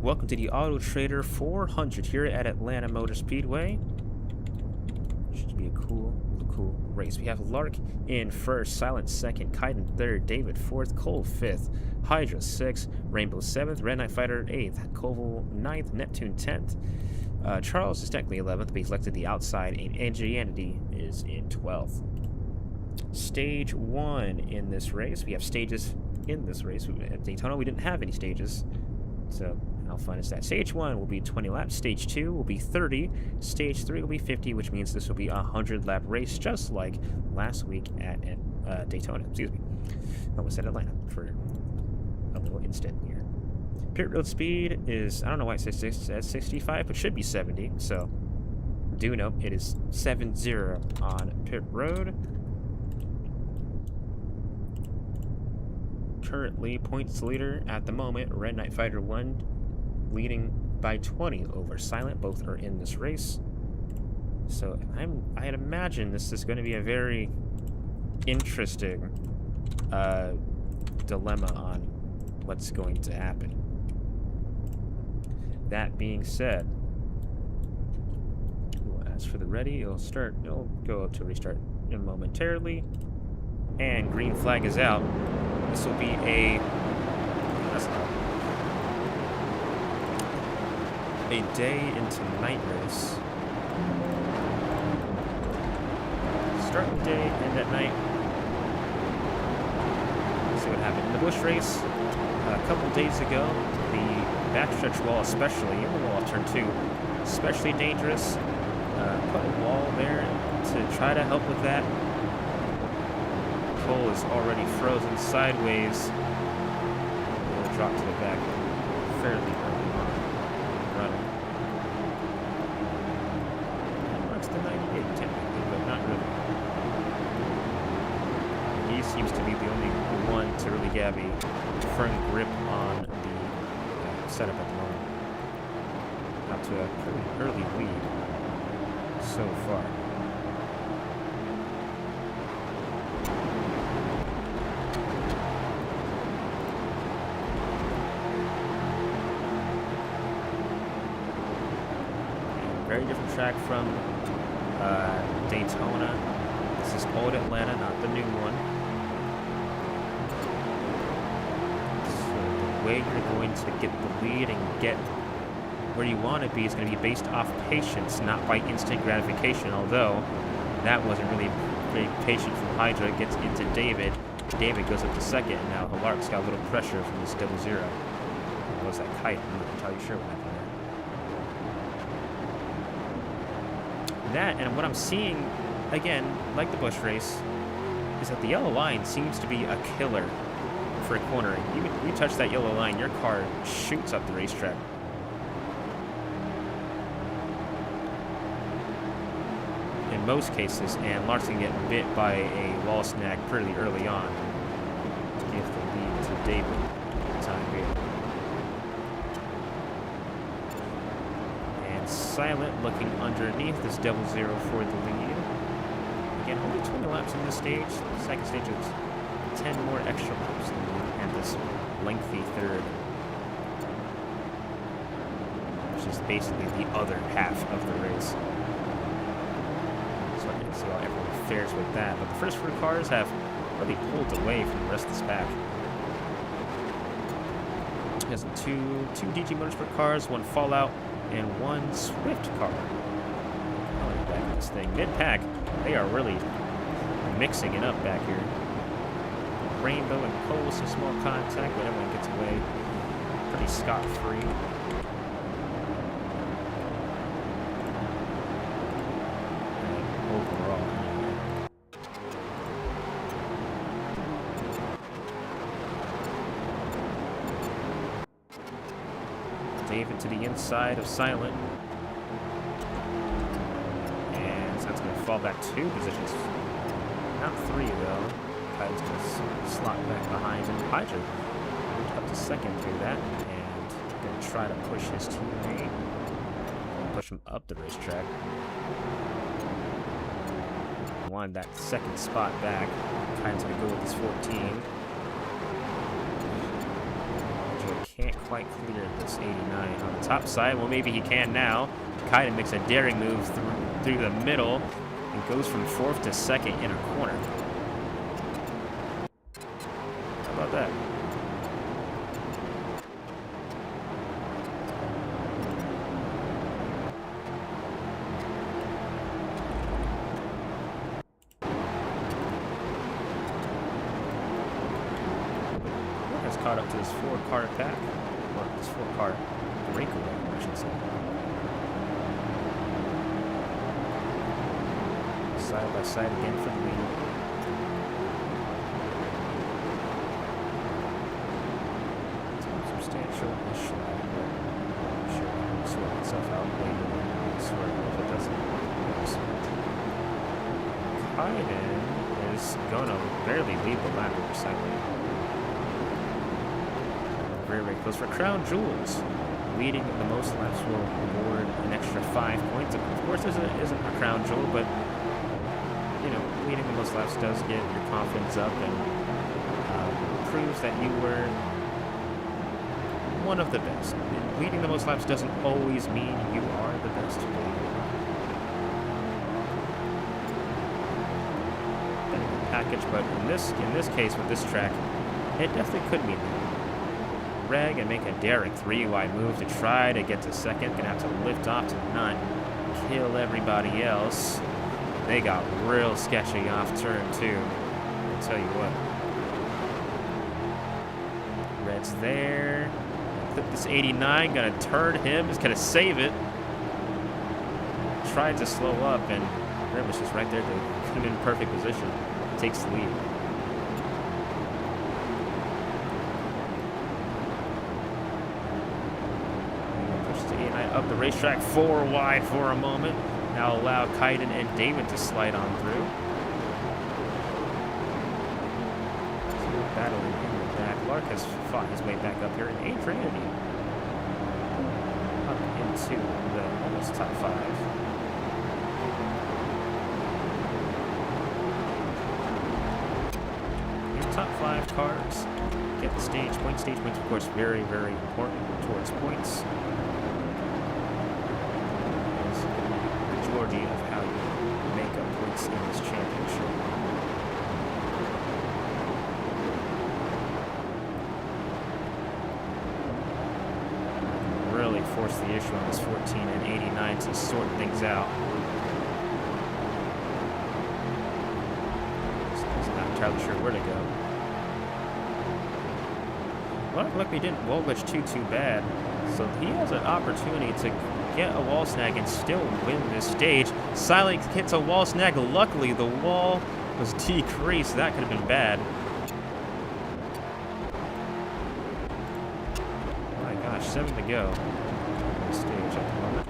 Welcome to the Autotrader 400 here at Atlanta Motor Speedway. Should be a cool race. We have Lark in first, Silent second, Kite in third, David fourth, Cole fifth, Hydra sixth, Rainbow seventh, Red Knight Fighter eighth, Koval ninth, Neptune 10th. Charles is technically 11th, but he's elected the outside, and Angianity is in 12th. Stage 1 in this race. We have stages in this race. At Daytona, we didn't have any stages, so I'll find us that. Stage 1 will be 20 laps. Stage 2 will be 30. Stage 3 will be 50, which means this will be a 100-lap race, just like last week at Daytona. Excuse me. I almost said Atlanta for a little instant here. Pit road speed is, I don't know why it says 65, but should be 70. So, do note it is 70 on pit road. Currently, points leader at the moment, Red Knight Fighter 1 leading by 20 over Silent. Both are in this race. So I'd imagine this is going to be a very interesting dilemma on what's going to happen. That being said, as for the ready, it'll go up to restart momentarily. And green flag is out. This will be a day into night race. Start the day, end at night. Let's see what happened in the bush race. A couple days ago, the backstretch wall, especially, and the wall off turn 2, especially dangerous. Put a wall there to try to help with that. Cole is already frozen sideways. We'll drop to the back fairly early on running. And marks the 98 technically, but not really. He seems to be the only one to really get a firm grip on the setup at the moment. Up to a pretty early lead so far. Very different track from Daytona. This is old Atlanta, not the new one. So the way you're going to get the lead and get where you want to be is going to be based off patience, not by instant gratification, although that wasn't really very patient from Hydra. Gets into David. David goes up to second, and now Lark's got a little pressure from this 0-0. What was that Kite? I'm not entirely sure what happened there. That, and what I'm seeing, again, like the bush race, is that the yellow line seems to be a killer for cornering. You touch that yellow line, your car shoots up the racetrack. In most cases, and Lark's gonna get bit by a wall snag pretty early on. Give the lead to David for the time being. And Silent looking underneath this 0-0 for the lead. Again, only 20 laps in this stage. The second stage is 10 more extra laps and this lengthy third, which is basically the other half of the race. So I can see how everyone fares with that. But the first 4 cars have really pulled away from the rest of this pack. There's two DG Motorsport cars, 1 Fallout, and 1 Swift car. I like back in this thing. Mid-pack, they are really mixing it up back here. Rainbow and Cole, some small contact, but everyone gets away pretty scot-free. Overall. David to the inside of Silent. And so that's going to fall back 2 positions. Not 3, though. Kite's going to slot back behind him. Hydra up to second through that. And going to try to push his teammate. Push him up the racetrack. Wanted that second spot back. Kite's going to go with his 14. Can't quite clear this 89 on the top side. Well, maybe he can now. Kaiden makes a daring move through the middle and goes from 4th to 2nd in a corner. How about that? Has caught up to this 4-car pack, or this 4-car breakaway, I should say. Side by side again for the lead. Substantial slide, but I'm sure it'll sort itself out later. If it doesn't. Kaiden is going to barely lead the lap of recycling. Very close for Crown Jewels. Leading the most laps will award an extra 5 points. Of course, this isn't a Crown Jewel, but you know, leading the most laps does get your confidence up and proves that you were one of the best. Leading the most laps doesn't always mean you are the best. Package, but in this case with this track, it definitely could mean that. Reg and make a daring 3-wide move to try to get to 2nd. Gonna have to lift off to not kill everybody else. They got real sketchy off turn 2. I'll tell you what. Red's there. Clip this 89. Gonna turn him. He's gonna save it. Tried to slow up, and Red was just right there. Could have been in perfect position. Takes the lead. Up the racetrack 4 wide for a moment. Now allow Kaiden and David to slide on through. So battling in the back. Lark has fought his way back up here, and Adrian up into the almost top 5. Your top 5 cars get the stage points. Stage points, of course, very, very important towards points. Of how you make up points in this championship. Really force the issue on this 14 and 89 to sort things out. He's not entirely sure where to go. Well, luckily didn't wall glitch too bad, so he has an opportunity to get a wall snag and still win this stage. Silent hits a wall snag. Luckily, the wall was decreased. That could have been bad. Oh my gosh, 7 to go. Stage at the moment.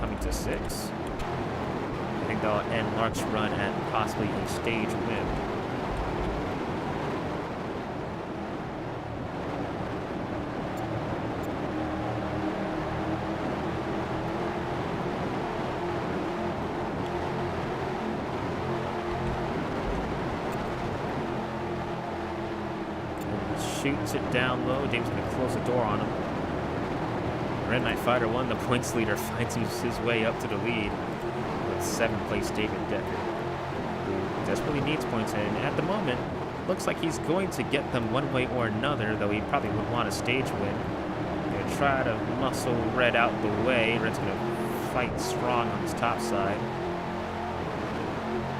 Coming to 6. I think that'll end Lark's run at possibly a stage win. Shoots it down low. Dave's going to close the door on him. Red Knight Fighter 1, the points leader, finds his way up to the lead with 7th place David Decker, who desperately needs points. And at the moment, looks like he's going to get them one way or another, though he probably would want a stage win. Going to try to muscle Red out the way. Red's going to fight strong on his top side.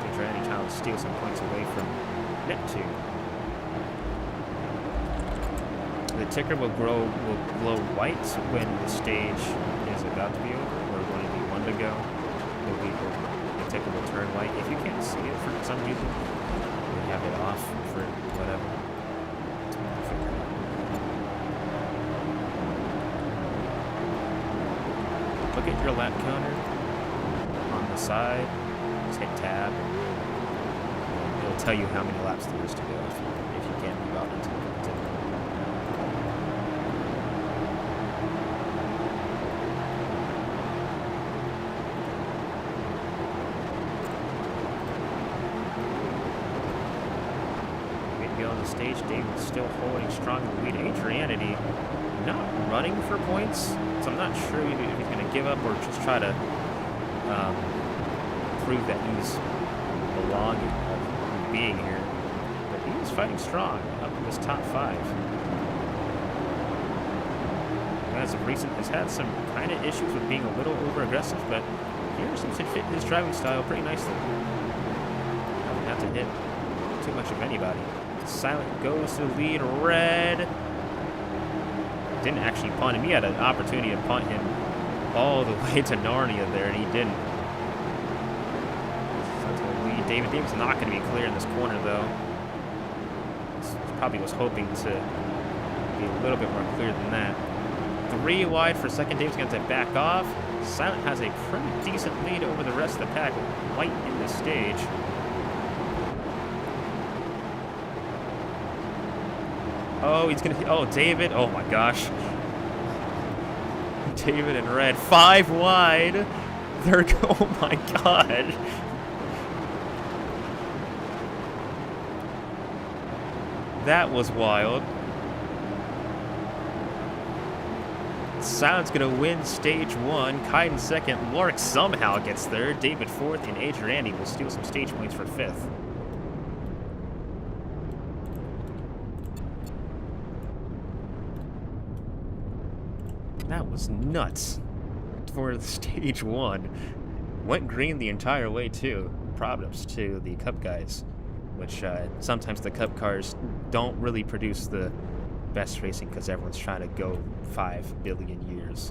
They try any time to steal some points away from Neptune. The ticker will glow white when the stage is about to be over, or when it be 1 to go. The ticker will turn white. If you can't see it for some reason, you have it off for whatever. Look at your lap counter on the side. Just hit tab. It'll tell you how many laps there is to go if you can't move out into it. stage. David still holding strong in the lead. Adrianity not running for points, so I'm not sure if he's going to give up or just try to prove that he's belonging of being here. But he is fighting strong up in this top 5. As of recent, has had some kind of issues with being a little over-aggressive, but here seems to fit his driving style pretty nicely. Doesn't have to hit too much of anybody. Silent goes to the lead. Red didn't actually punt him. He had an opportunity to punt him all the way to Narnia there, and he didn't. David Davis not going to be clear in this corner, though. Probably was hoping to be a little bit more clear than that. 3 wide for second. Davis going to back off. Silent has a pretty decent lead over the rest of the pack. White in the stage. Oh, he's going to... Oh, David. Oh, my gosh. David and Red. 5 wide. They're... Oh, my God. That was wild. Silent's going to win stage 1. Kaiden second. Lark somehow gets third. David fourth. And Adriani will steal some stage points for 5th. That was nuts for stage 1. Went green the entire way, too. Props to the Cup guys, which sometimes the Cup cars don't really produce the best racing because everyone's trying to go 5 billion years.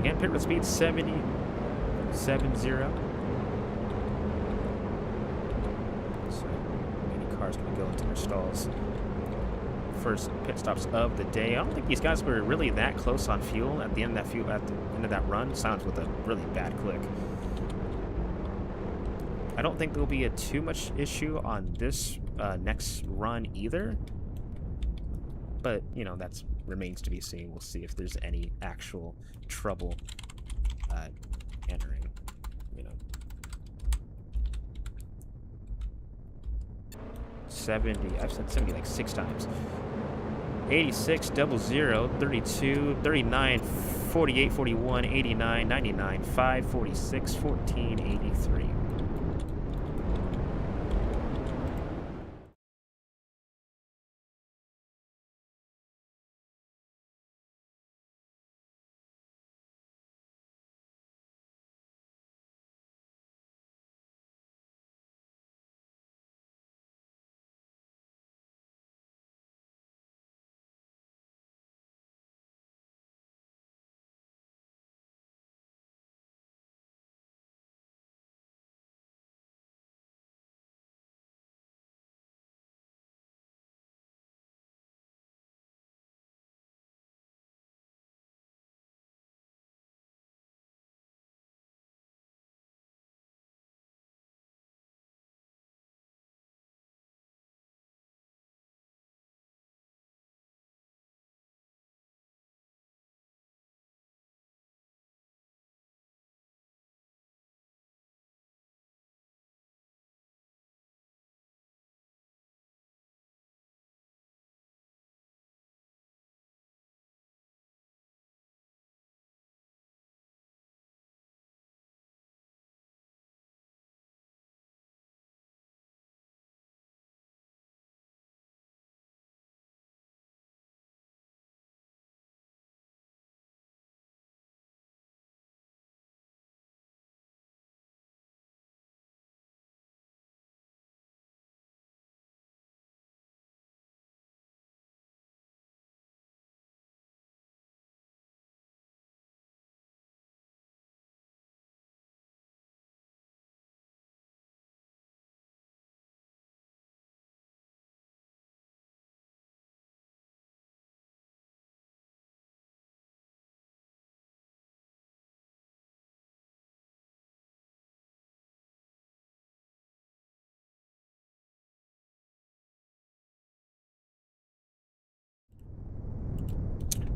Again, pit road speed 70, 7-0. So many cars going to go into their stalls. First pit stops of the day. I don't think these guys were really that close on fuel at the end of that run. Silence with a really bad click. I don't think there'll be a too much issue on this next run either. But, you know, that's remains to be seen. We'll see if there's any actual trouble entering, you know. 70, I've said 70 like 6 times. 86, 00, 32, 39, 48, 41, 89, 99, 5, 46, 14, 83.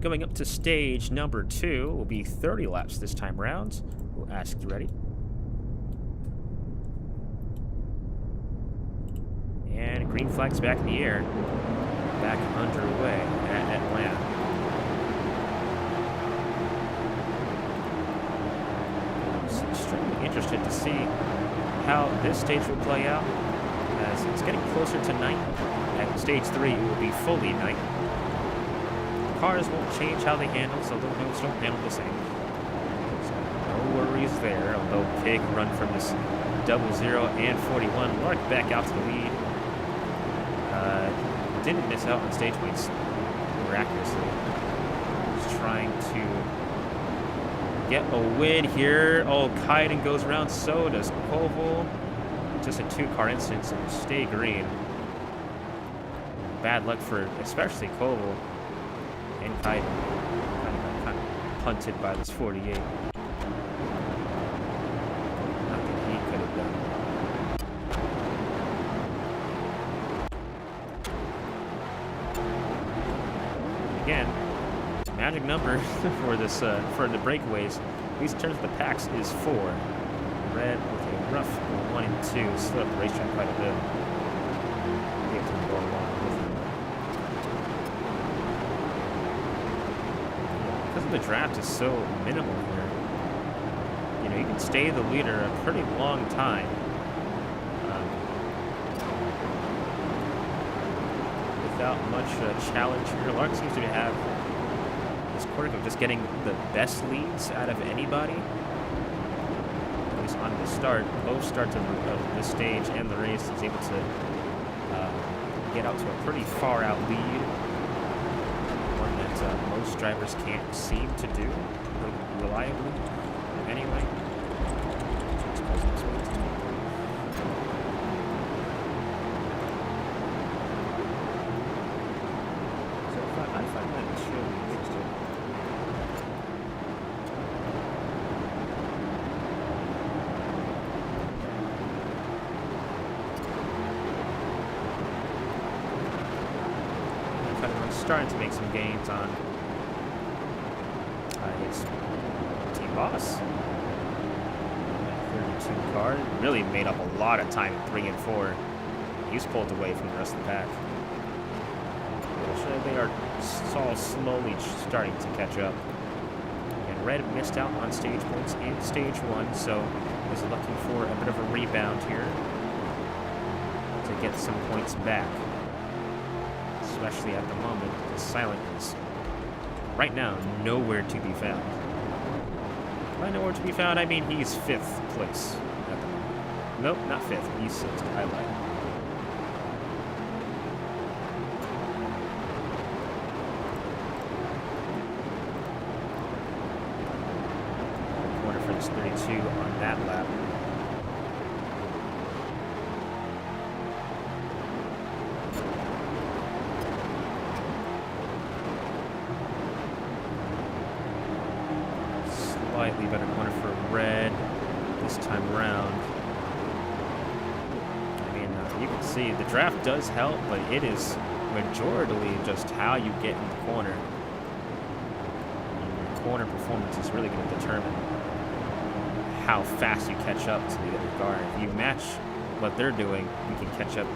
Going up to stage number 2 will be 30 laps this time around. We'll ask you ready. And green flag's back in the air. Back underway at Atlanta. I'm extremely interested to see how this stage will play out, as it's getting closer to night. At stage 3, it will be fully night. Cars won't change how they handle, so those wheels don't handle the same. So no worries there, although big run from this 00 and 41. Lark back out to the lead. Didn't miss out on stage points miraculously. Just trying to get a win here. Oh, Kaiden goes around, so does Koval. Just a 2-car instance and stay green. Bad luck for especially Koval. And Kaiden kind of punted by this 48. Nothing he could have done. Again, magic number for this for the breakaways. These turns of the packs is 4. Red with a rough 1 and 2 slip the racetrack quite a bit. Able to go along with it. Because the draft is so minimal here, you know, you can stay the leader a pretty long time. Without much challenge here. Lark seems to have this quirk of just getting the best leads out of anybody. At least on the start, both starts of the stage and the race, is able to get out to a pretty far out lead. That most drivers can't seem to do reliably anyway. So I find that extremely interesting. starting to make some gains on his team boss. 32 car. Really made up a lot of time in 3 and 4. He's pulled away from the rest of the pack. They are all slowly starting to catch up. And Red missed out on stage points in stage 1, so is looking for a bit of a rebound here to get some points back. Especially at the moment, the Silent is right now nowhere to be found. By nowhere to be found, I mean he's 5th place at the moment. Nope, not 5th. He's 6th. I lied. Corner for this 32 on that lap. Slightly better corner for Red this time around. I mean, you can see the draft does help, but it is majority just how you get in the corner. And your corner performance is really going to determine how fast you catch up to the other car. If you match what they're doing, you can catch up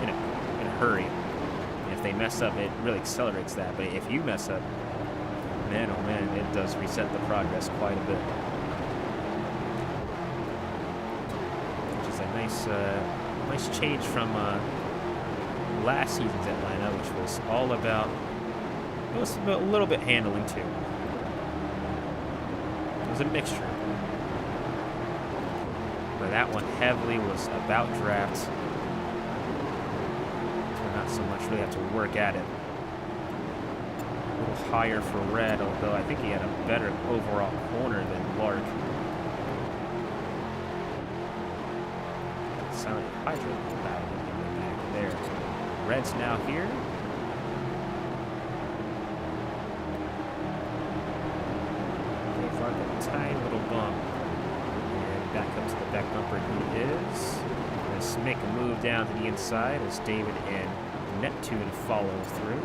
in a hurry. And if they mess up, it really accelerates that. But if you mess up, man, oh man, it does reset the progress quite a bit. Which is a nice change from last season's Atlanta, which was all about, it was a little bit handling too. It was a mixture. But that one heavily was about drafts. So not so much really have to work at it. Higher for Red, although I think he had a better overall corner than Lark. Silent Hydra battle back there. Red's now here. Gave Lark a tiny little bump. And back up to the back bumper he is. Let's make a move down to the inside as David and Neptune follow through.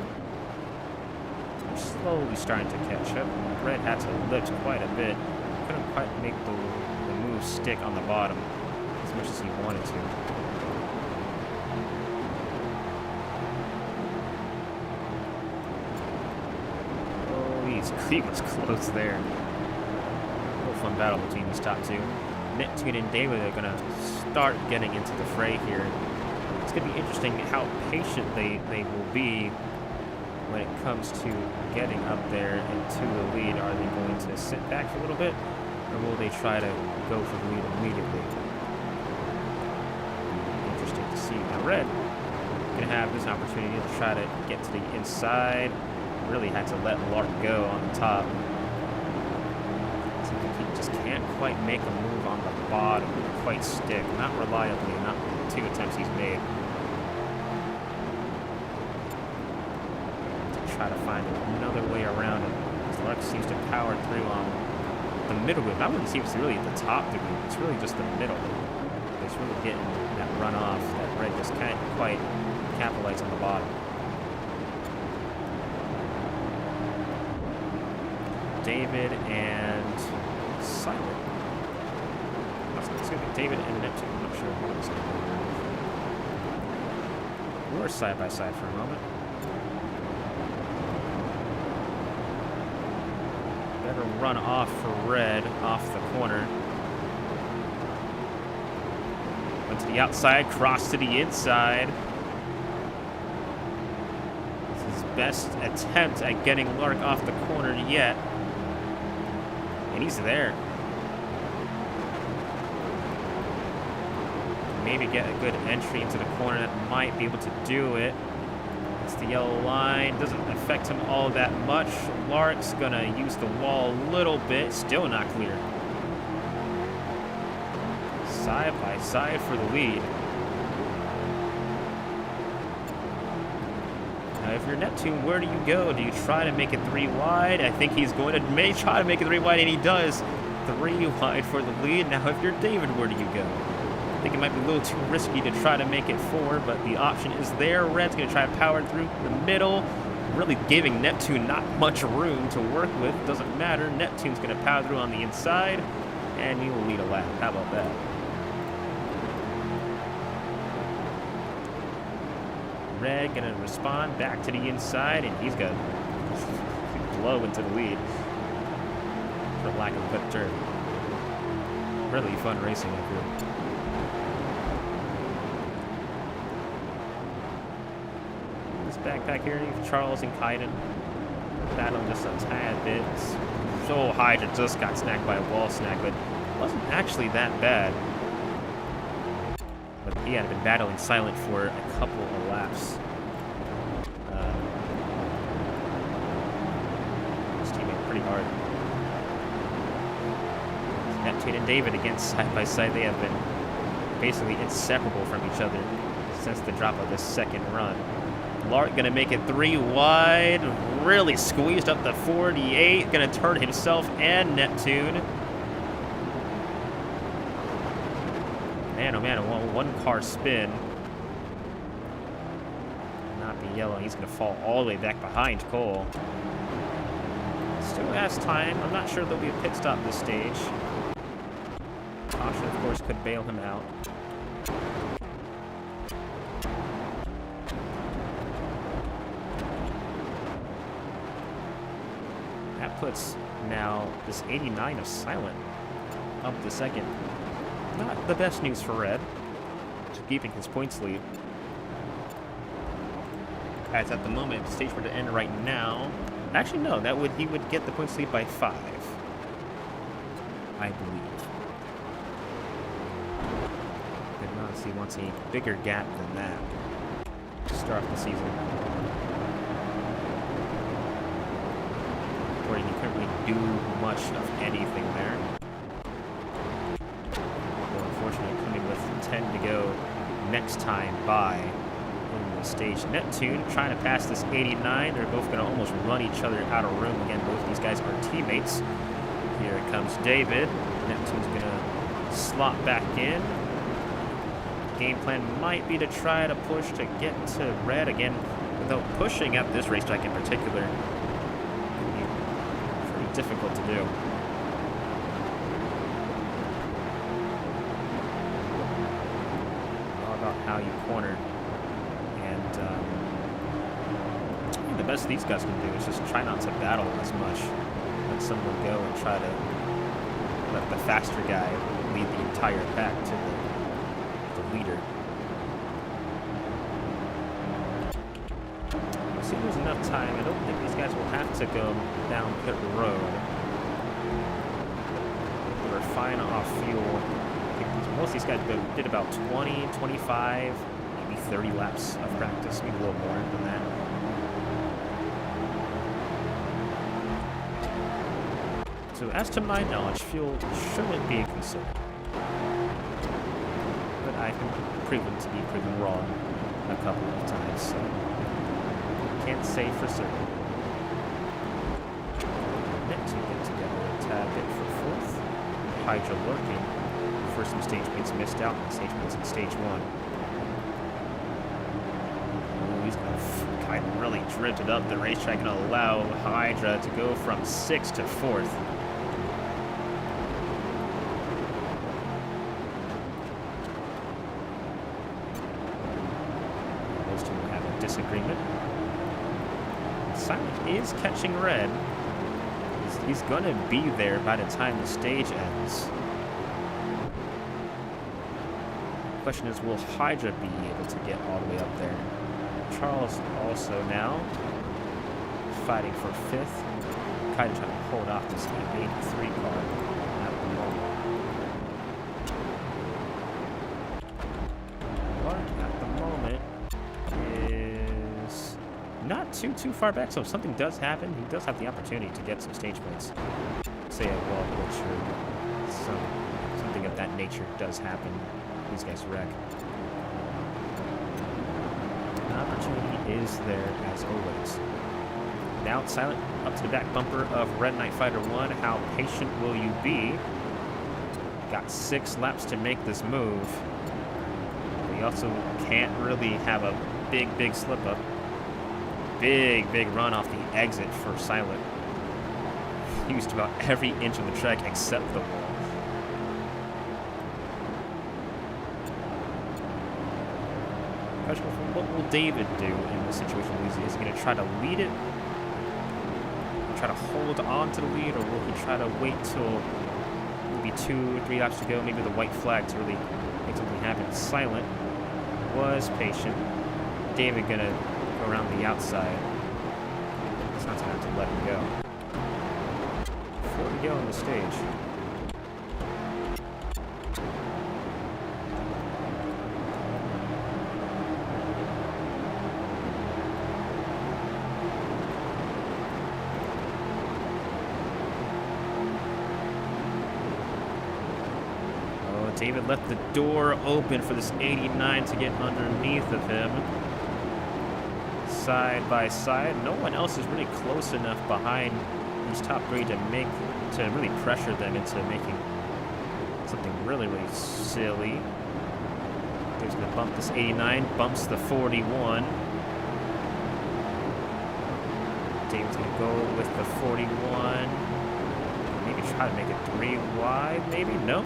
Slowly starting to catch up. Red had to lift quite a bit. Couldn't quite make the move stick on the bottom as much as he wanted to. Oh, he was close there. A little fun battle between these top two. Neptune and David are going to start getting into the fray here. It's going to be interesting how patient they will be when it comes to getting up there into the lead. Are they going to sit back for a little bit, or will they try to go for the lead immediately? Interesting to see. Now Red going to have this opportunity to try to get to the inside. Really had to let Lark go on the top. So he just can't quite make a move on the bottom, quite stick, not reliably, not the 2 attempts he's made. Try to find another way around it. Lark seems to power through on the middle group. I wouldn't see it's really at the top of the group. It's really just the middle. It's really getting that runoff that Red just can't quite capitalize on the bottom. David and Silent. Excuse me, David and Neptune. I'm not sure who was going to be. We're side by side for a moment. Better run off for Red off the corner. Went to the outside, crossed to the inside. This is his best attempt at getting Lark off the corner yet. And he's there. Maybe get a good entry into the corner that might be able to do it. It's the yellow line. Doesn't affect him all that much. Lark's gonna use the wall a little bit. Still not clear. Side by side for the lead. Now, if you're Neptune, where do you go? Do you try to make it 3 wide? I think he's going to try to make it 3 wide, and he does. 3 wide for the lead. Now, if you're David, where do you go? I think it might be a little too risky to try to make it 4, but the option is there. Red's going to try to power through the middle. really giving Neptune not much room to work with. Doesn't matter. Neptune's going to power through on the inside, and he will lead a lap. How about that? Red going to respond back to the inside, and he's going to blow into the lead, for lack of a better term. Really fun racing up here. This backpack here, Charles and Kaiden battling just a tad bit. So Hydra just got snagged by a wall snack, but it wasn't actually that bad. But he had been battling Silent for a couple of laps. His teammate pretty hard. Neptune and David against side by side. They have been basically inseparable from each other since the drop of this second run. Lark gonna make it 3 wide. Really squeezed up the 48. Gonna turn himself and Neptune. Man, oh man, a one car spin. Not be yellow. He's gonna fall all the way back behind Cole. Still has time. I'm not sure there'll be a pit stop this stage. Caution, of course, could bail him out. That puts now this 89 of Silent up to second. Not the best news for Red. Just keeping his points lead. As at the moment, if the stage were to end right now. Actually, no, he would get the points lead by 5. I believe. He wants a bigger gap than that to start the season. Where he couldn't really do much of anything there. Well, unfortunately, coming with 10 to go next time by in the stage. Neptune trying to pass this 89. They're both going to almost run each other out of room. Again, both these guys are teammates. Here comes David. Neptune's going to slot back in. Game plan might be to try to push to get to Red again, though pushing at this racetrack in particular can be pretty difficult to do. All about how you corner, and the best these guys can do is just try not to battle as much. Let someone go and try to let the faster guy lead the entire pack to the leader. See, there's enough time. I don't think these guys will have to go down pit road. They're fine off fuel. I think most of these guys did about 20, 25, maybe 30 laps of practice, maybe a little more than that. So as to my knowledge, fuel shouldn't be a concern. I've been proven to be proven wrong a couple of times, so can't say for certain. Neptune get together a tad bit for 4th. Hydra lurking for some stage points missed out on stage points in stage 1. Ooh, he's kind of really drifted up the racetrack and allow Hydra to go from 6th to 4th. Disagreement. Silent is catching Red. He's going to be there by the time the stage ends. The question is, will Hydra be able to get all the way up there? Charles also now fighting for 5th. Kind of trying to hold off this 83 car at the moment. Not too far back, so if something does happen, he does have the opportunity to get some stage points. Say a wall glitch or something of that nature does happen. These guys wreck. An opportunity is there as always. Now it's Silent up to the back bumper of Red Knight Fighter 1. How patient will you be? Got 6 laps to make this move. But he also can't really have a big slip up. big, big run off the exit for Silent. Used about every inch of the track except the wall. What will David do in this situation? Is he going to try to lead it? Try to hold on to the lead, or will he try to wait till maybe 2 or 3 laps to go, maybe the white flag to really make something happen? Silent was patient. David going to go around the outside. It's not time to let him go. 4 to go on the stage. David left the door open for this 89 to get underneath of him. Side by side. No one else is really close enough behind these top 3 to really pressure them into making something really, really silly. David's going to bump this 89, bumps the 41. David's going to go with the 41. Maybe try to make it 3 wide, maybe? No.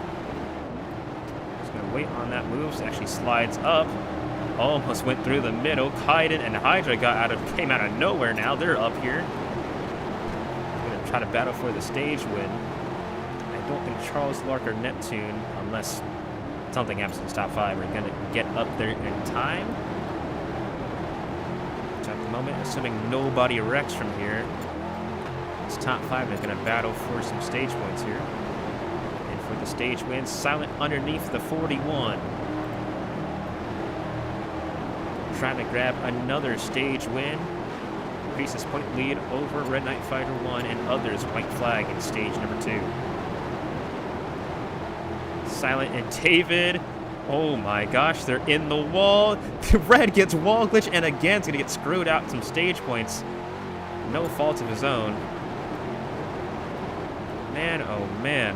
Gonna wait on that move. So actually slides up. Almost went through the middle. Kaiden and Hydra came out of nowhere now. They're up here. Gonna try to battle for the stage win. I don't think Charles, Lark, or Neptune, unless something happens in this top 5, are gonna get up there in time. Which at the moment, assuming nobody wrecks from here, this top 5 is gonna battle for some stage points here. For the stage win, Silent underneath the 41. Trying to grab another stage win. Increases point lead over Red Knight Fighter 1 and others white flag in stage number 2. Silent and David. Oh my gosh, they're in the wall. Red gets wall glitch and again is going to get screwed out some stage points. No fault of his own. Man, oh man.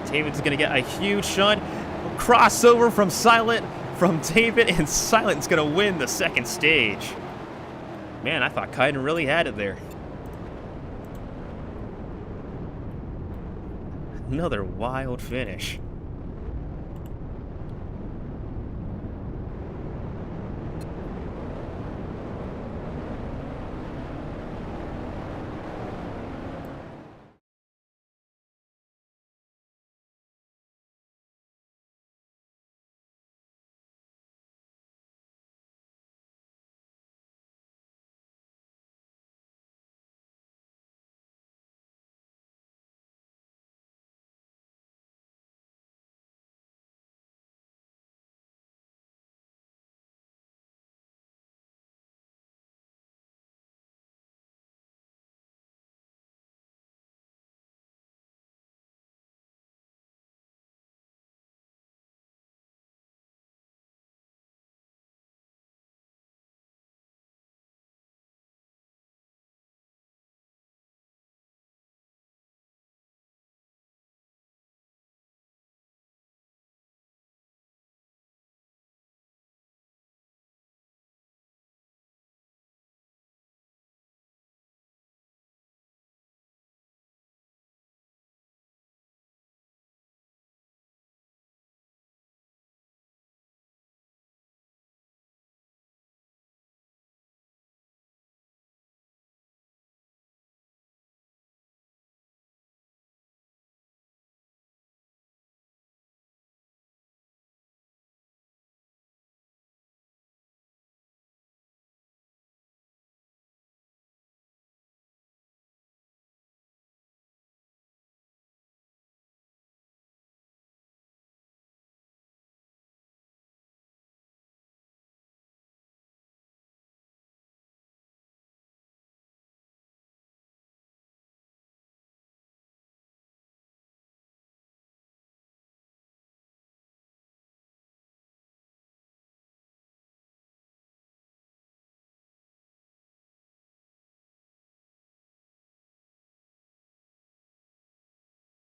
David's going to get a huge shunt. Crossover from Silent from David, and Silent's going to win the second stage. Man, I thought Kaiden really had it there. Another wild finish.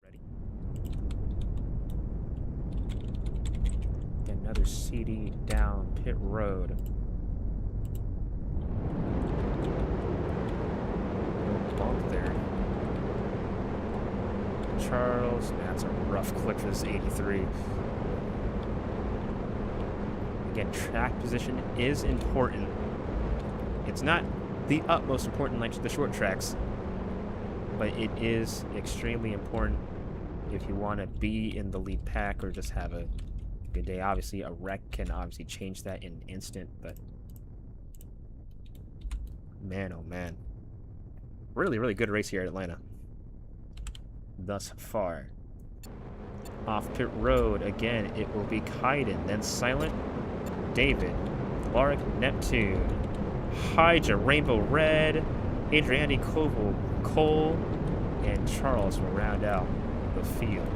Ready? Get another CD down pit road. long third. Charles, that's a rough clip for this 83. Again, track position is important. It's not the utmost important like the short tracks, but it is extremely important if you want to be in the lead pack or just have a good day. Obviously, a wreck can obviously change that in an instant, but man, oh man. Really, really good race here at Atlanta thus far. Off pit road, again, it will be Kaiden, then Silent, David, Lark, Neptune, Hydra, Rainbow Red, Adriani, Koval, Cole, and Charles will round out the field.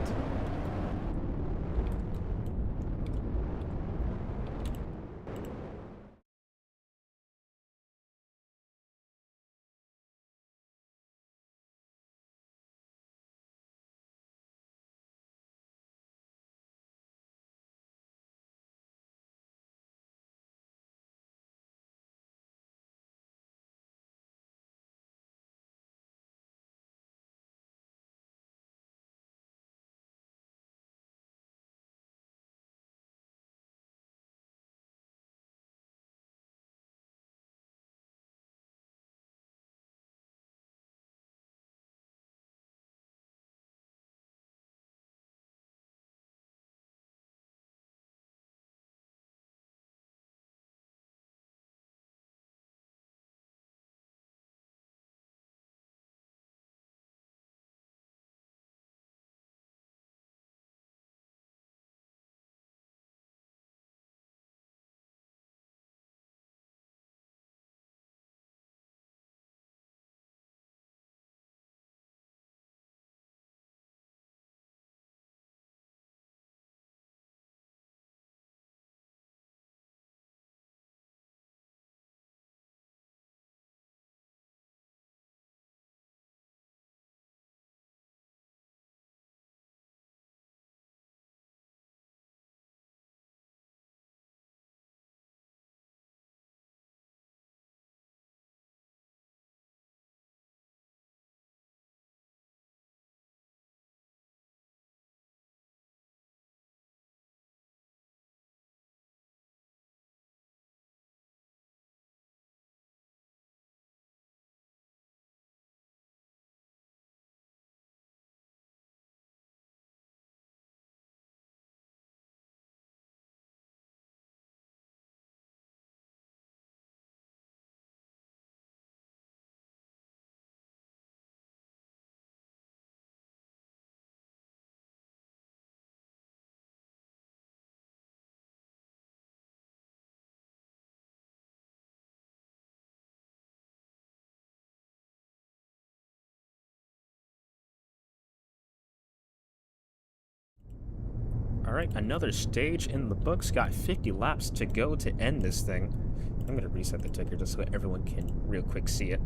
All right, another stage in the books. Got 50 laps to go to end this thing. I'm going to reset the ticker just so everyone can real quick see it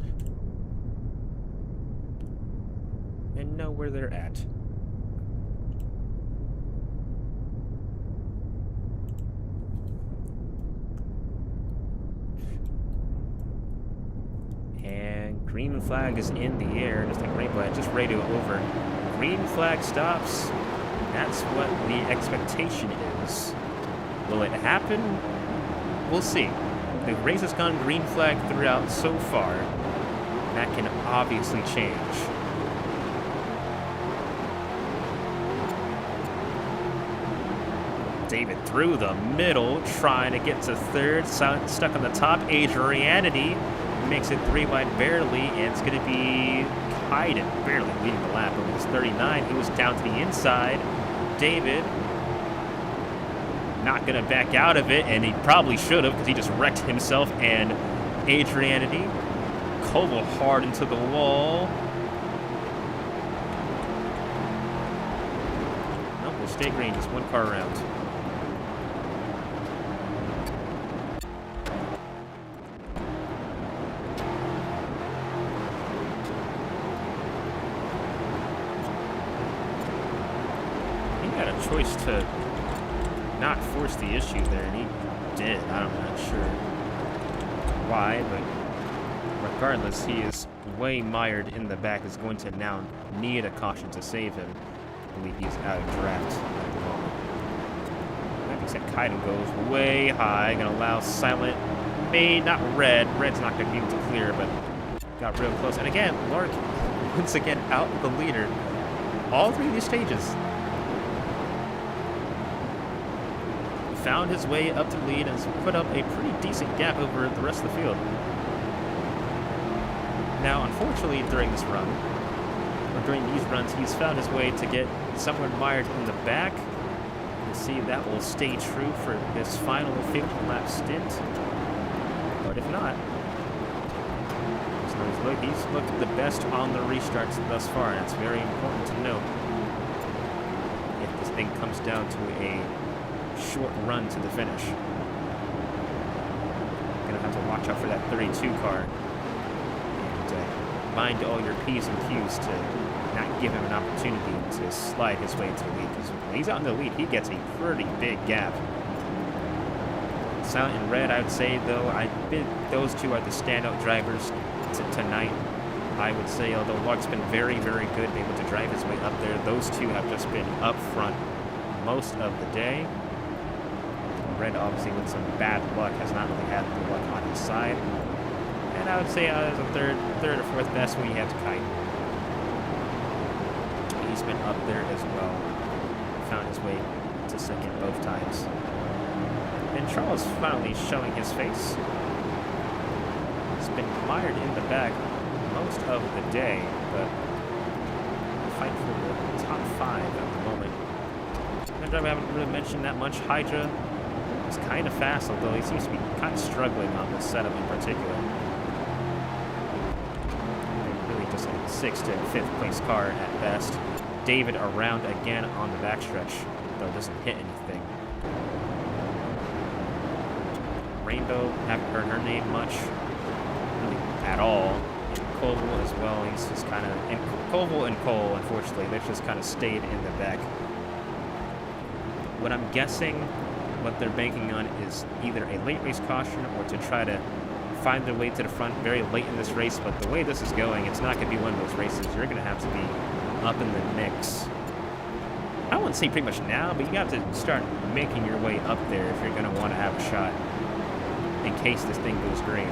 and know where they're at. And green flag is in the air, just like rainbow. Just radio over. Green flag stops. That's what the expectation is. Will it happen? We'll see. The race has gone green flag throughout so far. That can obviously change. David through the middle, trying to get to third. Stuck on the top. Adrianity makes it 3 wide barely, and it's going to be Kaiden barely leading the lap over this 39. He was down to the inside. David not going to back out of it, and he probably should have because he just wrecked himself and Adrianity. Koval hard into the wall. Nope, we'll stay green, just one car around. Choice to not force the issue there, and he did. I'm not sure why, but Regardless, he is way mired in the back. Is going to now need a caution to save him. I believe he's out of draft at the moment. That being said, Kaiden goes way high. Going to allow Silent. Not Red. Red's not going to be able to clear, but got real close. And again, Lark once again out the leader. All three of these stages. Found his way up to lead and has put up a pretty decent gap over the rest of the field. Now, unfortunately, during this run, or during these runs, he's found his way to get somewhere mired in the back. You can see that will stay true for his final 50-lap stint. But if not, he's looked the best on the restarts thus far, and it's very important to note if this thing comes down to a short run to the finish. Gonna have to watch out for that 32 car and mind all your P's and Q's to not give him an opportunity to slide his way to the lead. Because when he's out in the lead, he gets a pretty big gap. Silent and Red, I would say, though, those two are the standout drivers tonight. I would say, although Lark's been very, very good, able to drive his way up there, those two have just been up front most of the day. Red, obviously, with some bad luck, has not really had the luck on his side. And I would say as a third or fourth best when you have to Kite. He's been up there as well. Found his way to second both times. And Charles finally showing his face. He's been mired in the back most of the day, but fight for the top 5 at the moment. Another driver I haven't really mentioned that much, Hydra. He's kind of fast, although he seems to be kind of struggling on this setup in particular. Really just a 6th to 5th place car at best. David around again on the backstretch, though doesn't hit anything. Rainbow, haven't heard her name much, really at all. And Koval as well, he's just kind of, and Koval and Cole, unfortunately, they've just kind of stayed in the back. What I'm guessing, what they're banking on is either a late race caution or to try to find their way to the front very late in this race. But the way this is going, it's not going to be one of those races. You're going to have to be up in the mix. I wouldn't say pretty much now, but you have to start making your way up there if you're going to want to have a shot in case this thing goes green.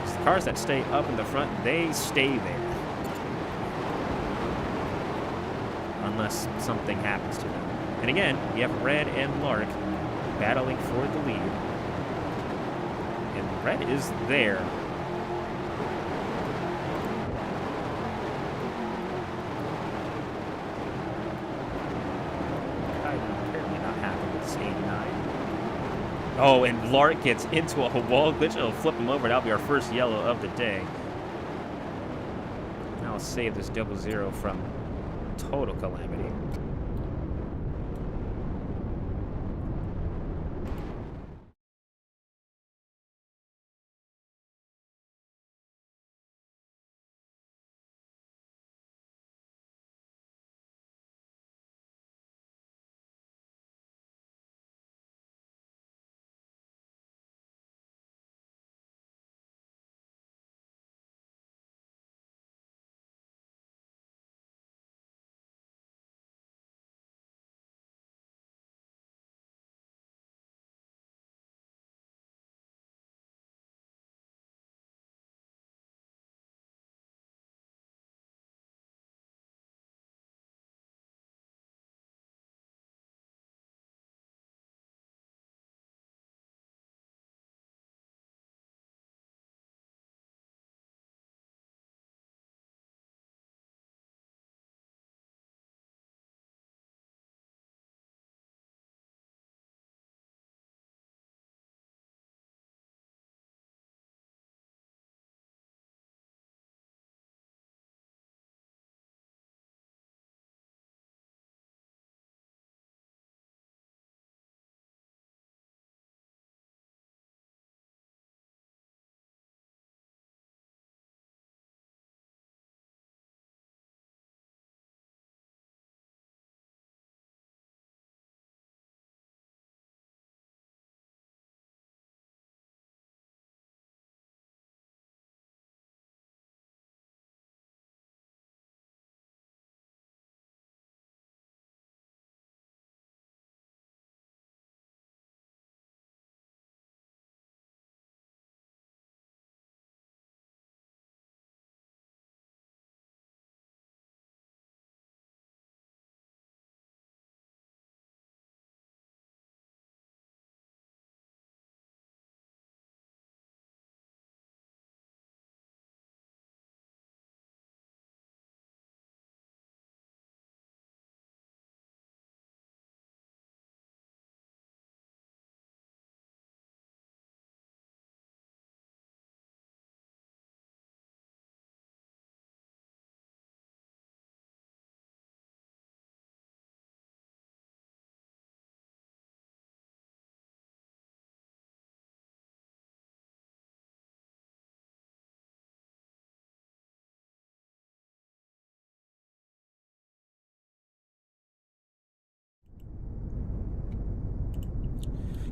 The cars that stay up in the front, they stay there. Unless something happens to them. And again, you have Red and Lark battling for the lead. And Red is there. Apparently not happy with this 89. Oh, and Lark gets into a wall glitch. It'll flip him over. That'll be our first yellow of the day. Now I'll save this 0-0 from total calamity.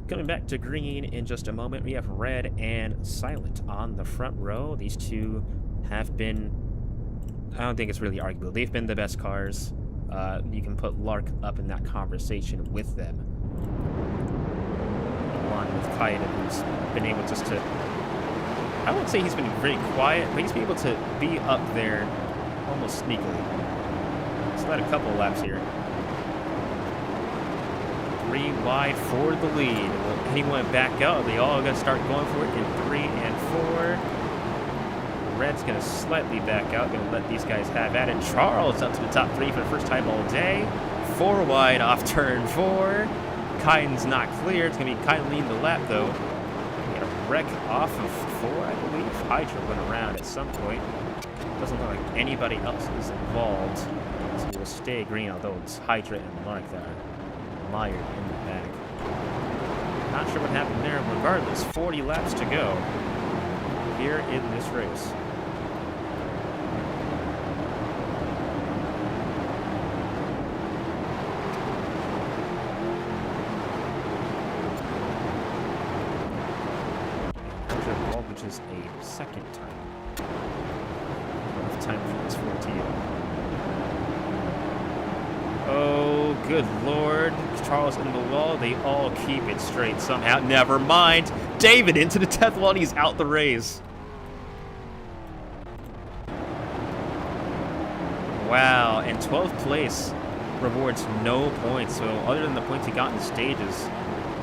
Coming back to green in just a moment, we have red and silent on the front row. These two have been, I don't think it's really arguable, they've been the best cars. You can put Lark up in that conversation with them. Along with Kaiden, who's been able just to, I won't say he's been very quiet, but he's been able to be up there almost sneakily. He's led a couple laps here. 3 wide for the lead. Will anyone back out? They all going to start going for it in 3 and 4. Red's going to slightly back out. Going to let these guys have at it. Charles up to the top 3 for the first time all day. 4 wide off turn 4. Kaiden's not clear. It's going to be Kaiden leading the lap, though. Get a wreck off of 4, I believe. Hydra went around at some point. Doesn't look like anybody else is involved. So we'll stay green, although it's Hydra and Lark that are mired in the back. Not sure what happened there. Regardless, 40 laps to go here in this race. Which is a second time. Enough time for this 14. Oh, good lord. Charles in the wall. They all keep it straight somehow. Never mind. David into the 10th wall, and he's out the race. Wow. And 12th place rewards no points. So other than the points he got in the stages,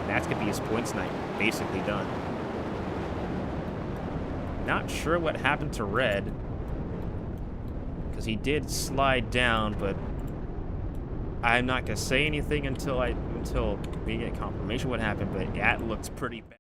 that's going to be his points night. Basically done. Not sure what happened to Red, because he did slide down, but I'm not gonna say anything until we get confirmation what happened. But that looks pretty bad.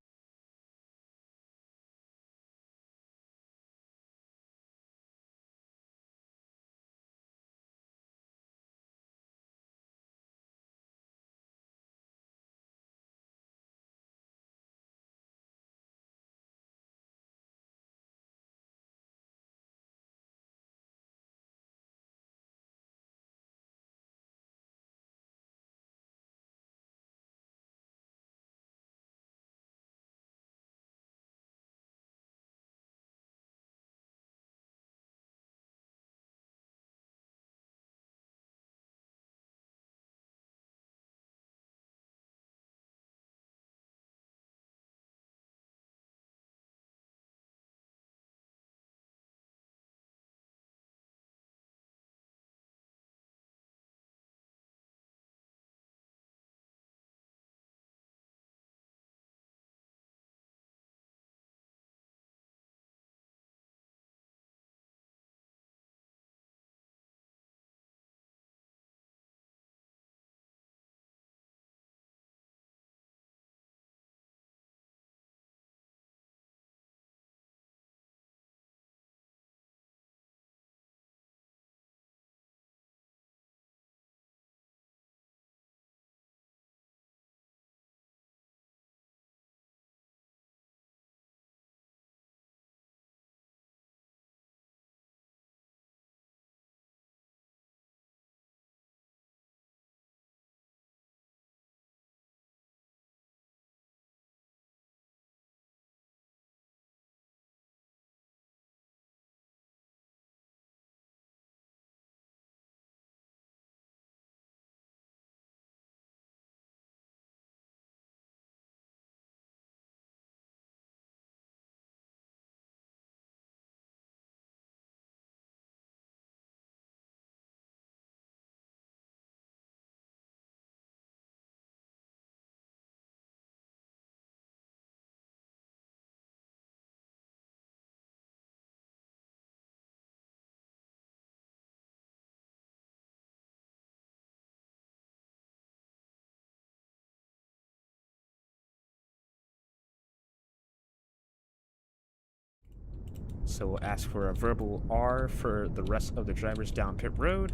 So we'll ask for a verbal R for the rest of the drivers down pit road.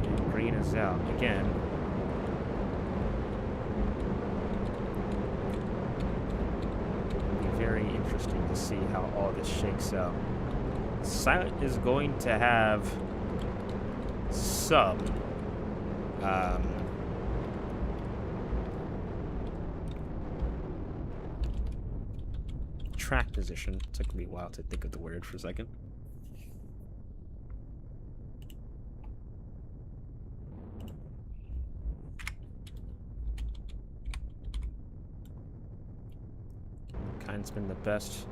And green is out again. It'll be very interesting to see how all this shakes out. Silent is going to have some track position. It took me a while to think of the word for a second. Kind's been the best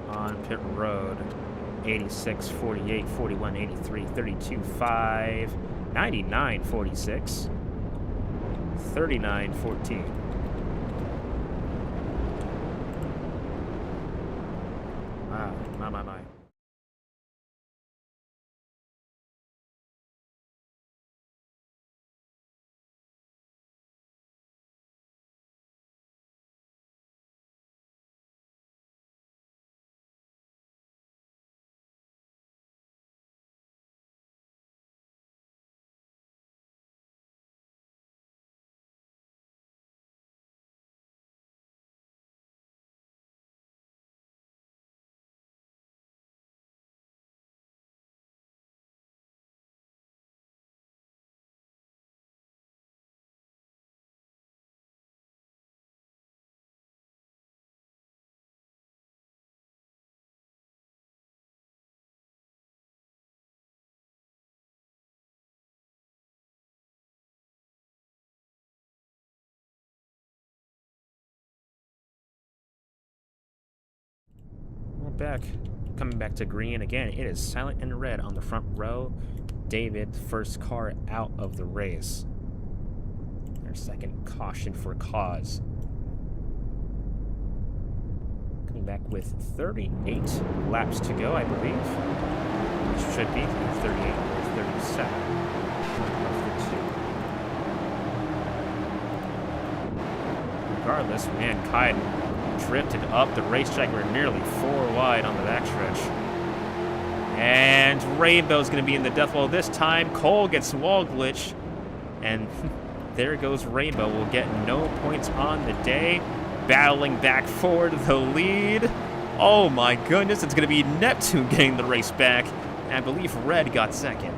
on pit road. 86, 48, 41, 83, 32, 5, 99, 46, 39, 14. Wow, my. We're back. Coming back to green again. It is silent and red on the front row. David, first car out of the race. Our second caution for cause. Coming back with 38 laps to go, I believe. Which should be 38 or 37 of the two. Regardless, mankind drifted up the racetrack. We're nearly 4 wide on the backstretch. And Rainbow's going to be in the death wall this time. Cole gets wall glitch. And there goes Rainbow. Will get no points on the day. Battling back for the lead. Oh my goodness, it's going to be Neptune getting the race back. And I believe Red got second.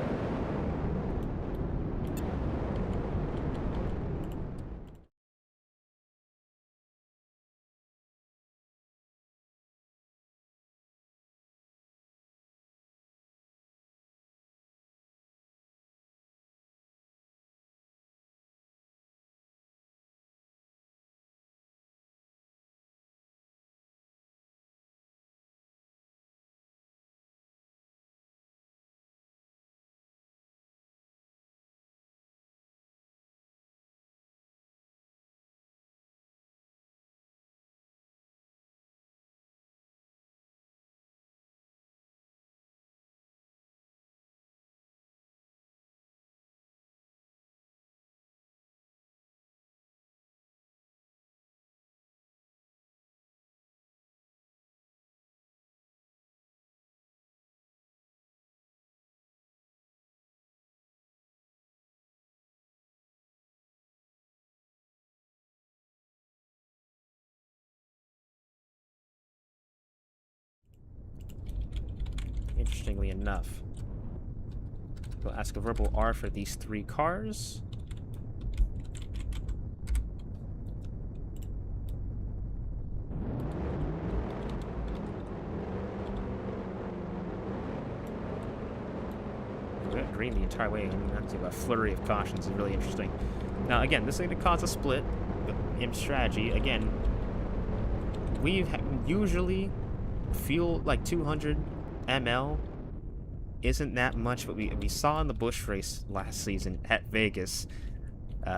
Interestingly enough, we'll ask a verbal R for these 3 cars. We went green the entire way. I mean, that's a flurry of cautions is really interesting. Now, again, this is going to cause a split in strategy. Again, we usually feel like 200 ml isn't that much, but we saw in the Busch race last season at Vegas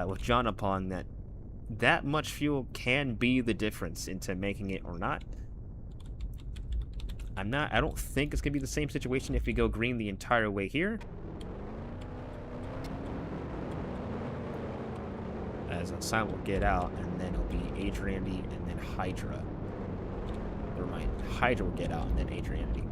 with John upon that much fuel can be the difference into making it or not. I don't think it's gonna be the same situation if we go green the entire way here. As Silent will get out, and then it'll be Adriandy and then Hydra. Never mind. Hydra will get out and then Adriandy.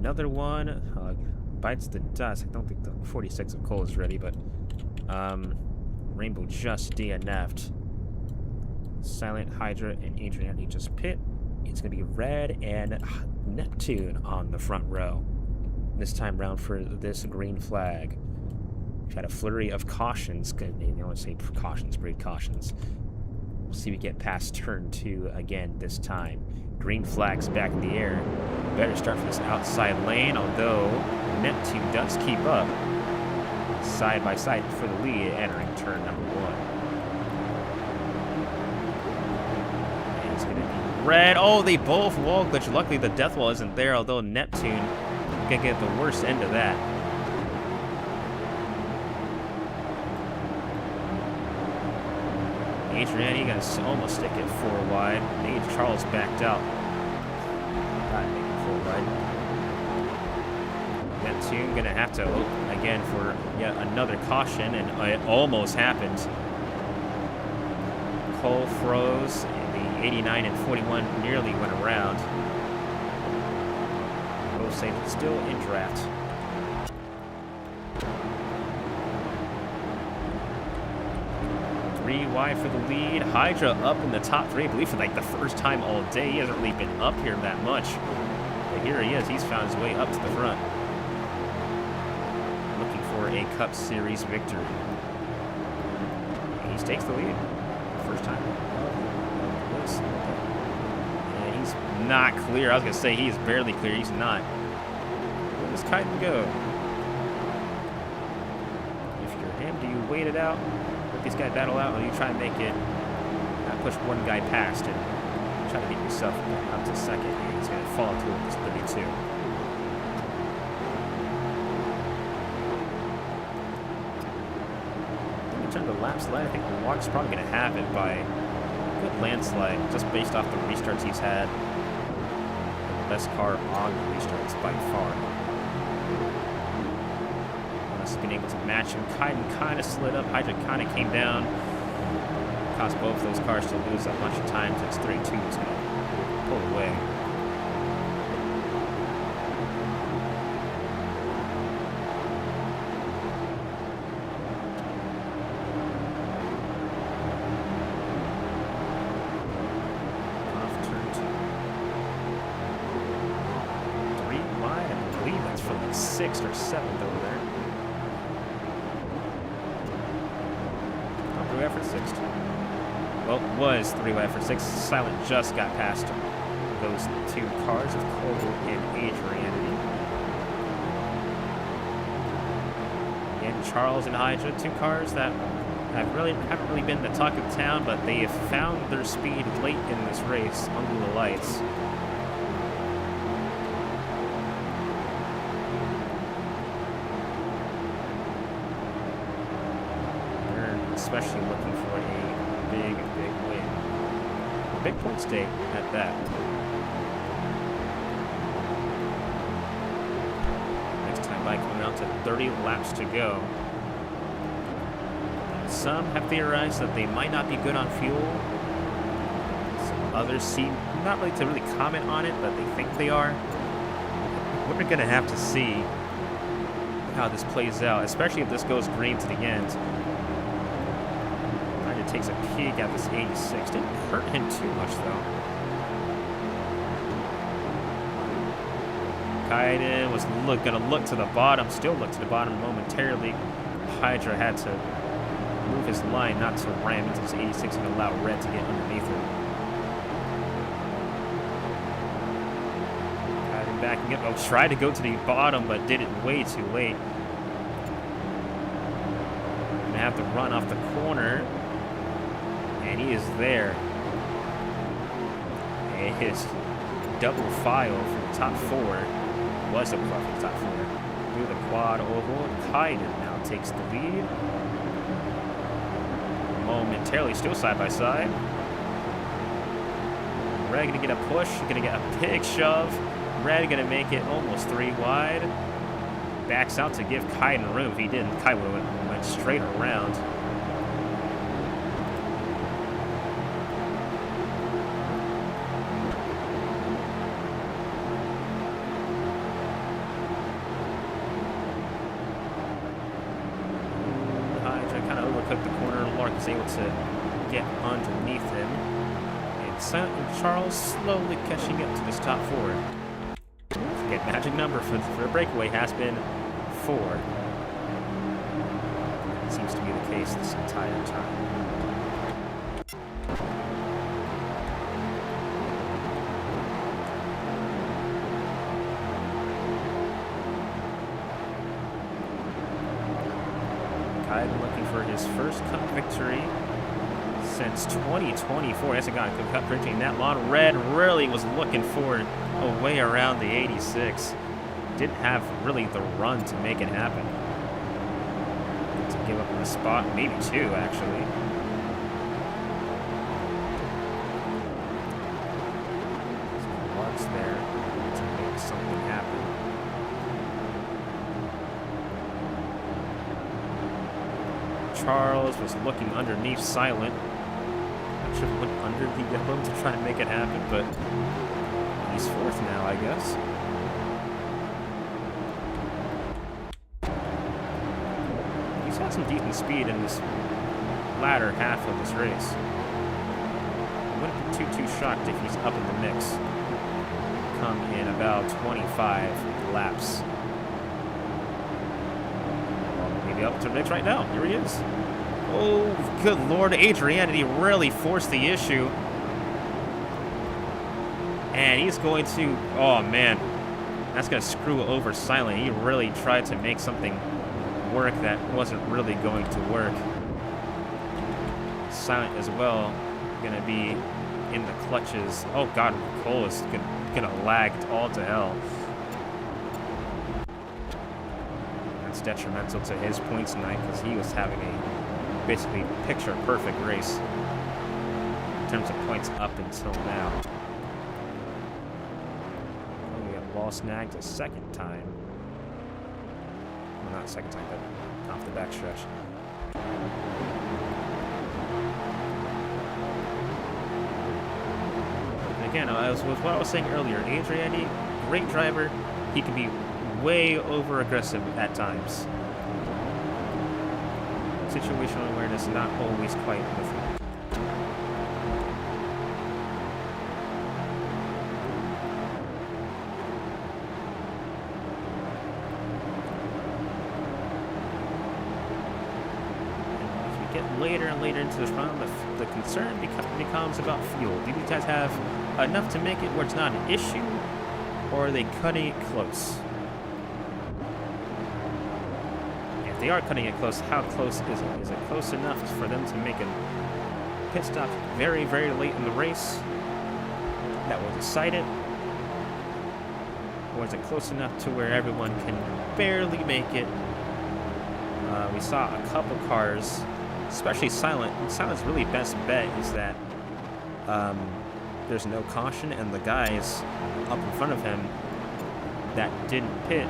another one. Bites the dust. I don't think the 46 of coal is ready, but Rainbow just DNF'd. Silent, Hydra, and Adrian just pit. It's going to be Red and Neptune on the front row. This time round for this green flag. We've had a flurry of cautions. They don't say precautions, breed cautions. We'll see if we get past turn 2 again this time. Green flag's back in the air. Better start from this outside lane, although Neptune does keep up. Side by side for the lead, entering turn number 1. And it's going to be Red. Oh, they both wall glitch. Luckily, the death wall isn't there, although Neptune can get the worst end of that. Adrian gonna almost stick it 4 wide. Charles backed out. Not making 4 wide. Neptune gonna have to look again for yet another caution, and it almost happened. Cole froze, and the 89 and 41 nearly went around. Both safe, still in draft. Wide for the lead. Hydra up in the top 3, I believe for like the first time all day. He hasn't really been up here that much. But here he is. He's found his way up to the front. Looking for a Cup Series victory. He takes the lead. First time. And he's not clear. I was going to say he is barely clear. He's not. Where does Kyden go? If you're him, do you wait it out? This guy battle out, or you try and make it push one guy past and try to get yourself up to second. And he's going to fall through with this 32. In terms of lap slide, I think Walker's probably going to have it by a good landslide, just based off the restarts he's had. The best car on the restarts by far. Been able to match him. Kyden kind of slid up. Hydra kind of came down. Caused both of those cars to lose a bunch of time. It's 3-2 is going to pull away. Off turn 2. 3 wide. I believe that's from like 6th or 7th over there. For 6th. Well, it was 3 wide for 6th. Silent just got past those 2 cars of Cole and Adrian. And Charles and Hydra, 2 cars that haven't really been the talk of the town, but they have found their speed late in this race under the lights. Especially looking for a big win. Big point stake at that. Next time by coming out to 30 laps to go. Some have theorized that they might not be good on fuel. Some others seem not really to really comment on it, but they think they are. We're going to have to see how this plays out, especially if this goes green to the end. Takes a peek at this 86. Didn't hurt him too much, though. Kyden was going to look to the bottom, still look to the bottom momentarily. Hydra had to move his line not to ram into this 86 and allow Red to get underneath him. Kyden backing up. Oh, tried to go to the bottom, but did it way too late. Gonna have to run off the corner. And he is there. And his double file from the top 4 was double file from the top 4 through the quad oval. Kyden now takes the lead. Momentarily still side by side. Red gonna get a push, gonna get a big shove. Red gonna make it almost 3 wide. Backs out to give Kyden room. If he didn't, Kyden went straight around. clip the corner. Lark is able to get underneath him. And Silent and Charles slowly catching up to this top 4. Again, magic number for a breakaway has been 4. It seems to be the case this entire time. Kaiden looking for his first cup victory since 2024. Hasn't got a cup victory in that long. Red really was looking for a way around the 86. Didn't have really the run to make it happen. To give up a spot, maybe 2 actually. Lark's there to make something happen. Charles was looking underneath Silent. I should have went under the yellow to try and make it happen, but he's 4th now, I guess. He's got some decent speed in this latter half of this race. I wouldn't be too shocked if he's up in the mix. Come in about 25 laps. Maybe up to the mix right now. Here he is. Oh, good Lord, Adrianity really forced the issue. And he's going to, oh man, that's going to screw over Silent. He really tried to make something work that wasn't really going to work. Silent as well, going to be in the clutches. Oh God, Cole is going to lag all to hell. That's detrimental to his points tonight because he was having a basically picture-perfect race in terms of points up until now. We got ball snagged a second time. Well, not a second time, but off the backstretch. And again, as with what I was saying earlier, Adriani, great driver. He can be way over-aggressive at times. Situational awareness not always quite with him. As we get later and later into this round, the concern becomes about fuel. Do these guys have enough to make it where it's not an issue, or are they cutting it close? They are cutting it close. How close is it? Is it close enough for them to make a pit stop very, very late in the race that will decide it? Or is it close enough to where everyone can barely make it? We saw a couple cars, especially Silent. Silent's really best bet is that there's no caution, and the guys up in front of him that didn't pit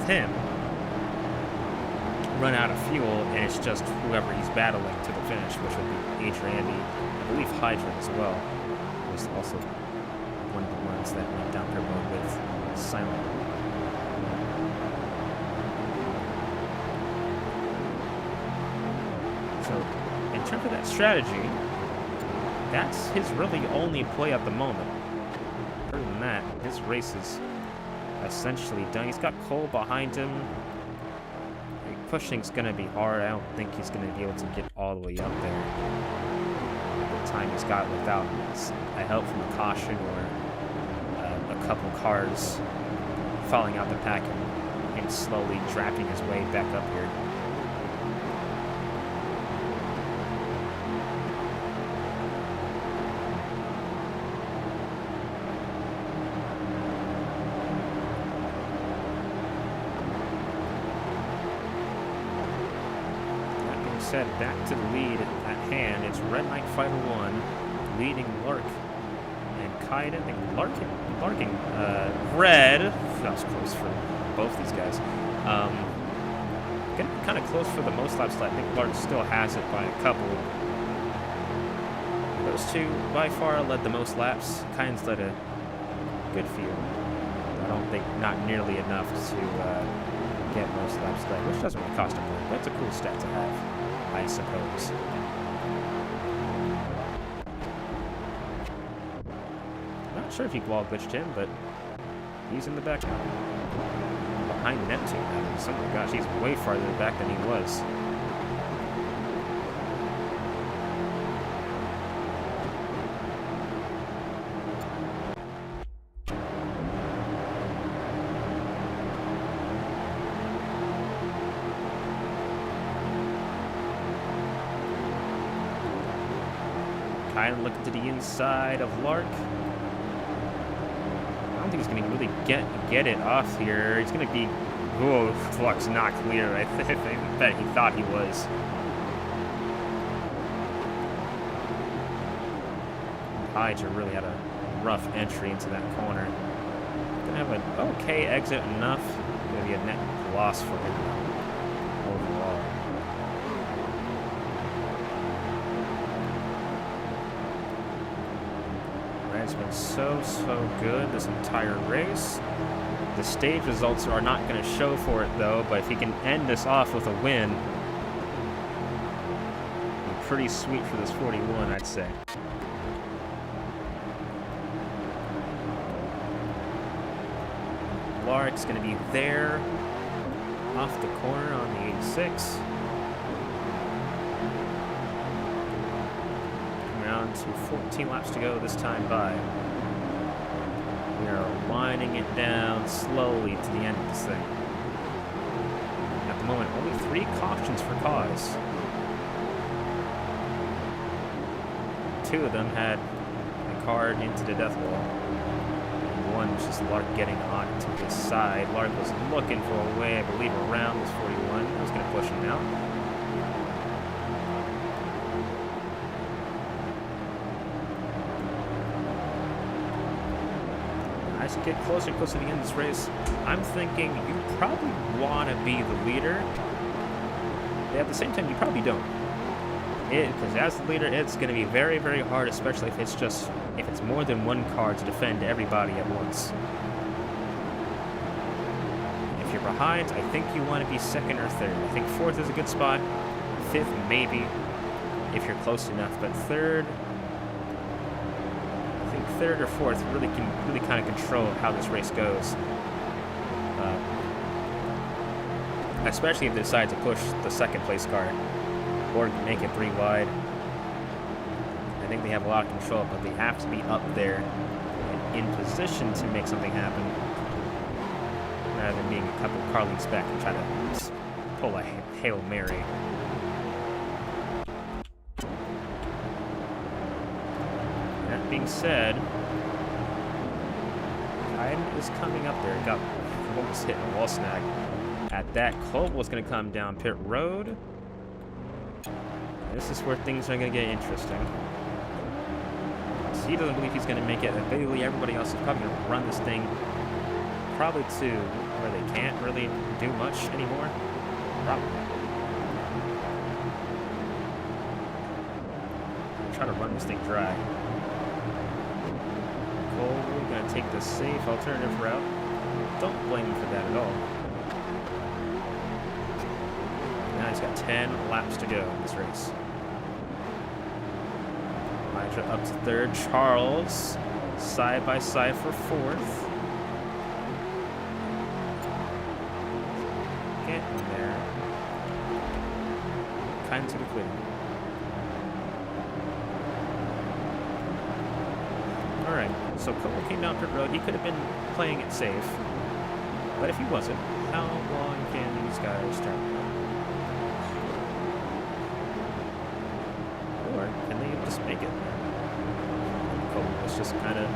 him run out of fuel, and it's just whoever he's battling to the finish, which would be Adriani. I believe Hydra as well was also one of the ones that went down pit road with Silent. So in terms of that strategy, that's his really only play at the moment. Other than that, his race is essentially done. He's got Cole behind him. Pushing's going to be hard. I don't think he's going to be able to get all the way up there. The time he's got without a help from a caution or a couple cars falling out the pack and slowly drafting his way back up here. Said back to the lead at hand. It's Red Knight Fighter 1 leading Lark and Kaiden. I think Larking Red. That was close for both these guys. Getting kind of close for the most laps. I think Lark still has it by a couple. Those two by far led the most laps. Kaiden's led a good field. I don't think not nearly enough to get most laps led, which doesn't really cost a point, but it's a cool stat to have, I suppose. Not sure if he wall glitched him, but he's in the back now. Behind Neptune. Oh my gosh, he's way farther back than he was. Kind of looking to the inside of Lark. I don't think he's going to really get it off here. He's going to be... Whoa, Luck's not clear. I bet he thought he was. Hydra really had a rough entry into that corner. Gonna have an okay exit enough. Gonna be a net loss for him overall. It's been so good this entire race. The stage results are not going to show for it though, but if he can end this off with a win, it'd be pretty sweet for this 41, I'd say. Lark's going to be there off the corner on the 86. Down to 14 laps to go this time by. We are winding it down slowly to the end of this thing. At the moment, only 3 cautions for cause. 2 of them had a car into the death wall. And 1 was just Lark getting on to his side. Lark was looking for a way, I believe, around this 41. I was going to push him out. As you get closer and closer to the end of this race, I'm thinking you probably want to be the leader. But at the same time, you probably don't. Because as the leader, it's going to be very, very hard, especially if it's more than 1 car to defend everybody at once. If you're behind, I think you want to be 2nd or 3rd. I think 4th is a good spot. 5th, maybe, if you're close enough. But 3rd... 3rd or 4th really can kind of control how this race goes. Especially if they decide to push the 2nd place car or make it 3 wide. I think they have a lot of control, but they have to be up there and in position to make something happen, rather than being a couple car lengths back and try to pull a Hail Mary. That being said, Hyden is coming up there. Got almost hit a wall snag. At that, Colt was going to come down pit road. This is where things are going to get interesting. So he doesn't believe he's going to make it. And basically, everybody else is probably going to run this thing probably to where they can't really do much anymore. Probably. Try to run this thing dry. We're going to take the safe alternative route. Don't blame him for that at all. Now he's got 10 laps to go in this race. Elijah up to 3rd. Charles side by side for 4th. Getting there. Kind of clear. Alright, so Cole came down pit road. He could have been playing it safe. But if he wasn't, how long can these guys start? Or can they just make it? Cole was just kind of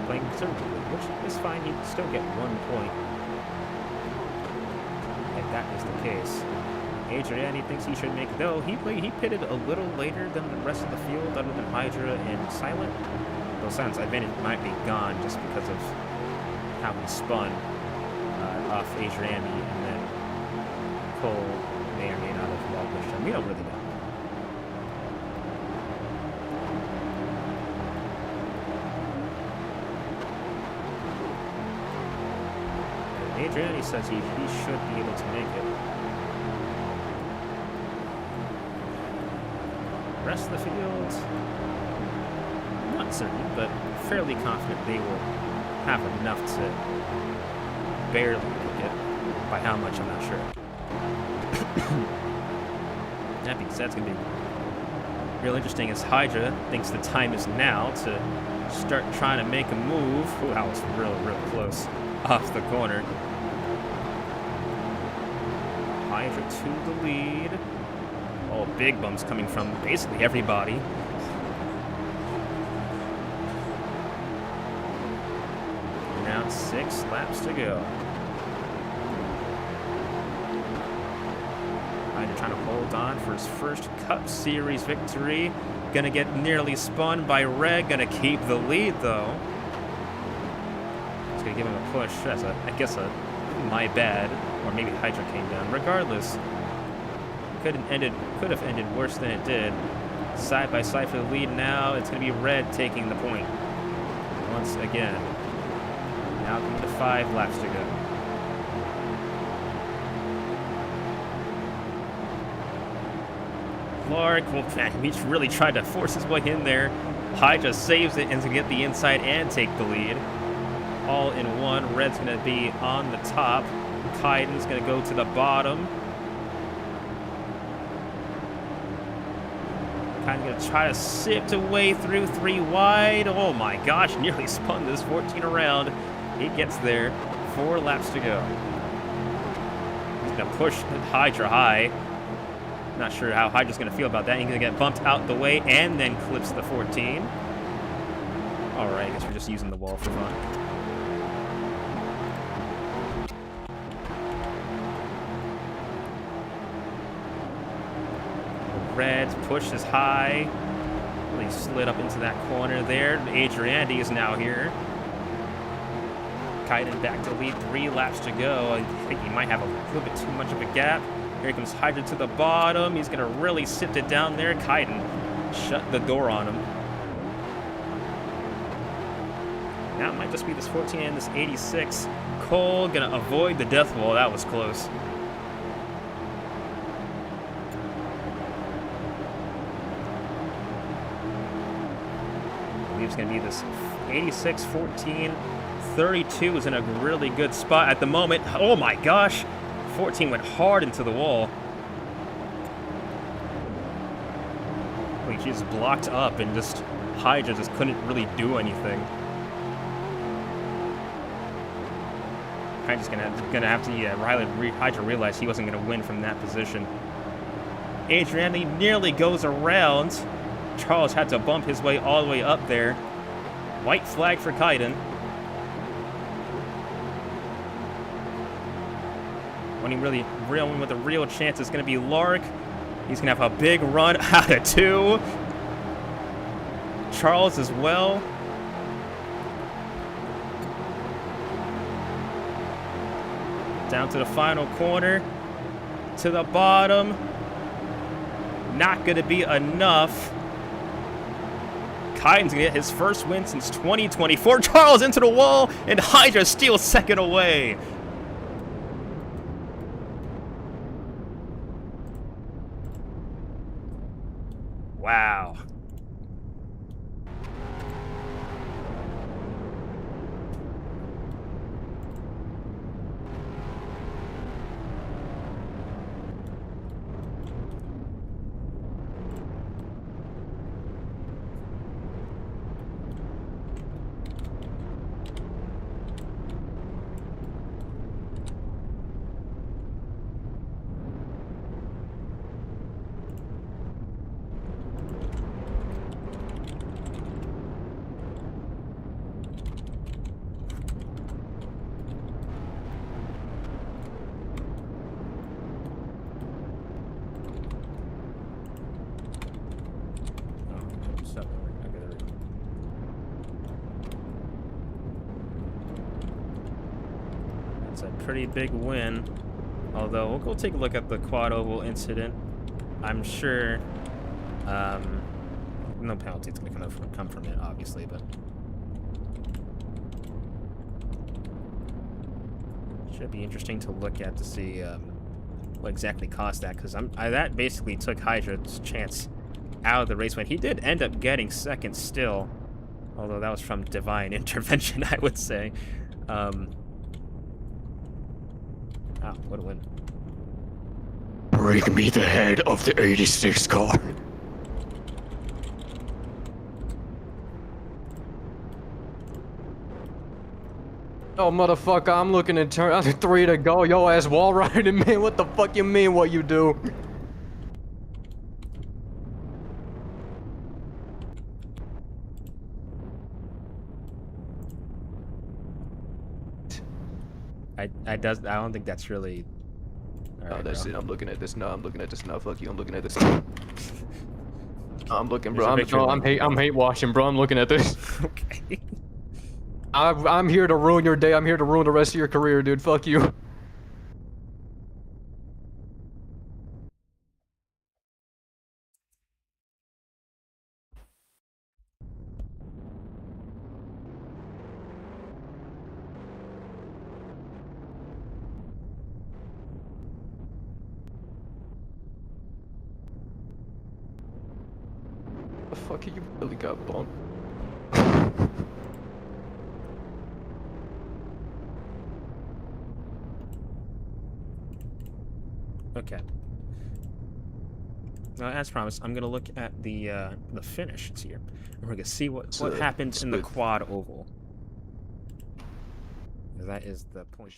playing conservatively, which is fine. He'd still get 1 point. If that is the case. Adrian, he thinks he should make it. Though he pitted a little later than the rest of the field, other than Hydra and Silent. Silent's advantage might be gone just because of how he spun off Adriani, and then Cole may or may not have wall pushed him. We don't really know. Adrian, he says he should be able to make it. Rest of the field, not certain, but fairly confident they will have enough to barely make it. By how much, I'm not sure. That being said, it's going to be real interesting as Hydra thinks the time is now to start trying to make a move. Ooh, that was real close off the corner. Hydra to the lead. Oh, big bumps coming from basically everybody. Now 6 laps to go. Hydra trying to hold on for his first Cup Series victory. Gonna get nearly spun by Red. Gonna keep the lead though. It's gonna give him a push. That's I guess a my bad, or maybe Hydra came down. Regardless. Could have ended worse than it did. Side by side for the lead now. It's going to be Red taking the point once again. Now coming to 5 laps to go. Clark, well, man, he really tried to force his way in there. Hydra saves it and to get the inside and take the lead. All in one. Red's going to be on the top. Kaiden's going to go to the bottom. Kind of going to try to sift away through 3 wide. Oh my gosh, nearly spun this 14 around. He gets there. 4 laps to go. He's going to push Hydra high. Not sure how Hydra's going to feel about that. He's going to get bumped out the way and then clips the 14. All right, I guess we're just using the wall for fun. Red pushes high. Really slid up into that corner there. Adriandi is now here. Kaiden back to lead. 3 laps to go. I think he might have a little bit too much of a gap. Here comes Hydra to the bottom. He's going to really sift it down there. Kaiden shut the door on him. Now it might just be this 14 and this 86. Cole going to avoid the death wall. That was close. It's going to be this 86, 14, 32 is in a really good spot at the moment. Oh my gosh, 14 went hard into the wall. Like she just blocked up and just Hydra just couldn't really do anything. Hydra's gonna have to Hydra realized he wasn't gonna win from that position. Adriani nearly goes around. Charles had to bump his way all the way up there. White flag for Kaiden. When with a real chance is going to be Lark. He's going to have a big run out of 2. Charles as well. Down to the final corner. To the bottom. Not going to be enough. Kaiden's going to get his first win since 2024. Charles into the wall, and Hydra steals second away. Wow. It's a pretty big win. Although, we'll go take a look at the quad oval incident. I'm sure no penalty is going to come from it, obviously, but Should be interesting to look at to see what exactly caused that, because that basically took Hydra's chance out of the race when he did end up getting second still, although that was from divine intervention, I would say. Oh, what a win. Bring me the head of the 86 car. Oh, motherfucker, I'm looking at turn 3 to go. Yo ass wall riding, man. What the fuck you mean what you do? I don't think that's really. All right, Oh, that's bro. it. I'm looking at this. No, I'm looking at this. No, fuck you. I'm looking at this. I'm looking, There's bro. a picture of I'm hate watching, bro. I'm looking at this. Okay. I'm here to ruin your day. I'm here to ruin the rest of your career, dude. Fuck you. The fuck you really got bumped? Okay. Now, as promised, I'm gonna look at the finishes here, and we're gonna see what happened in the quad oval. That is the point.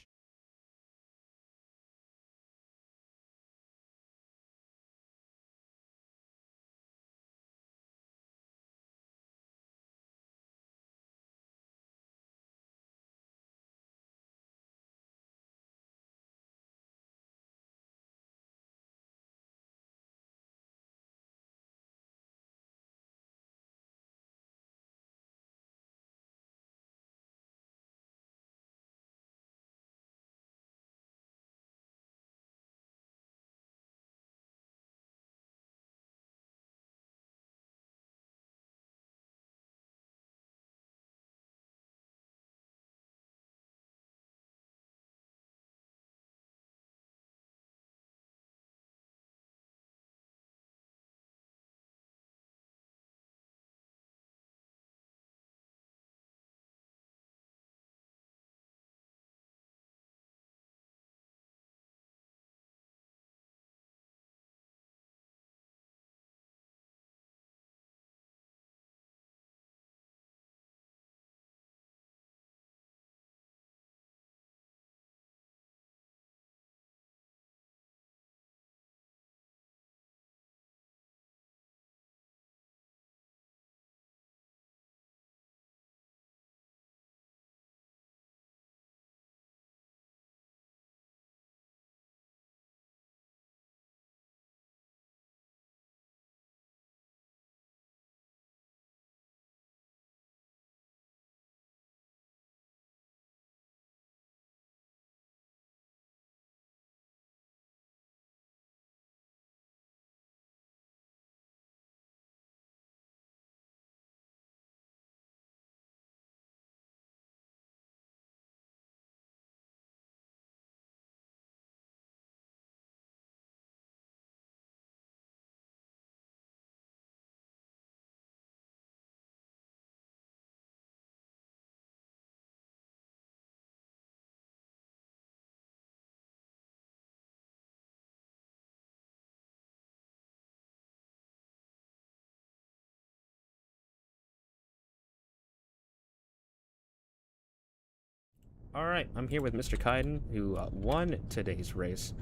All right, I'm here with Mr. Kaiden, who won today's race.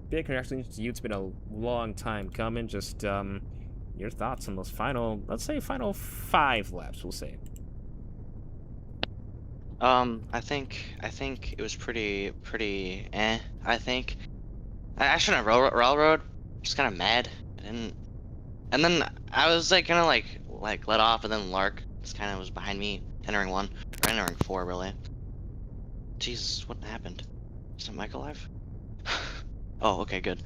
Big congratulations to you. It's been a long time coming. Just your thoughts on those final, let's say, final 5 laps. We'll say. I think it was pretty eh. I think I shouldn't have railroad. Just kind of mad. I didn't. And then I was like gonna like let off, and then Lark just kind of was behind me, entering 1 or entering 4 really. Jesus, what happened? Is the mic alive? Oh, okay, good.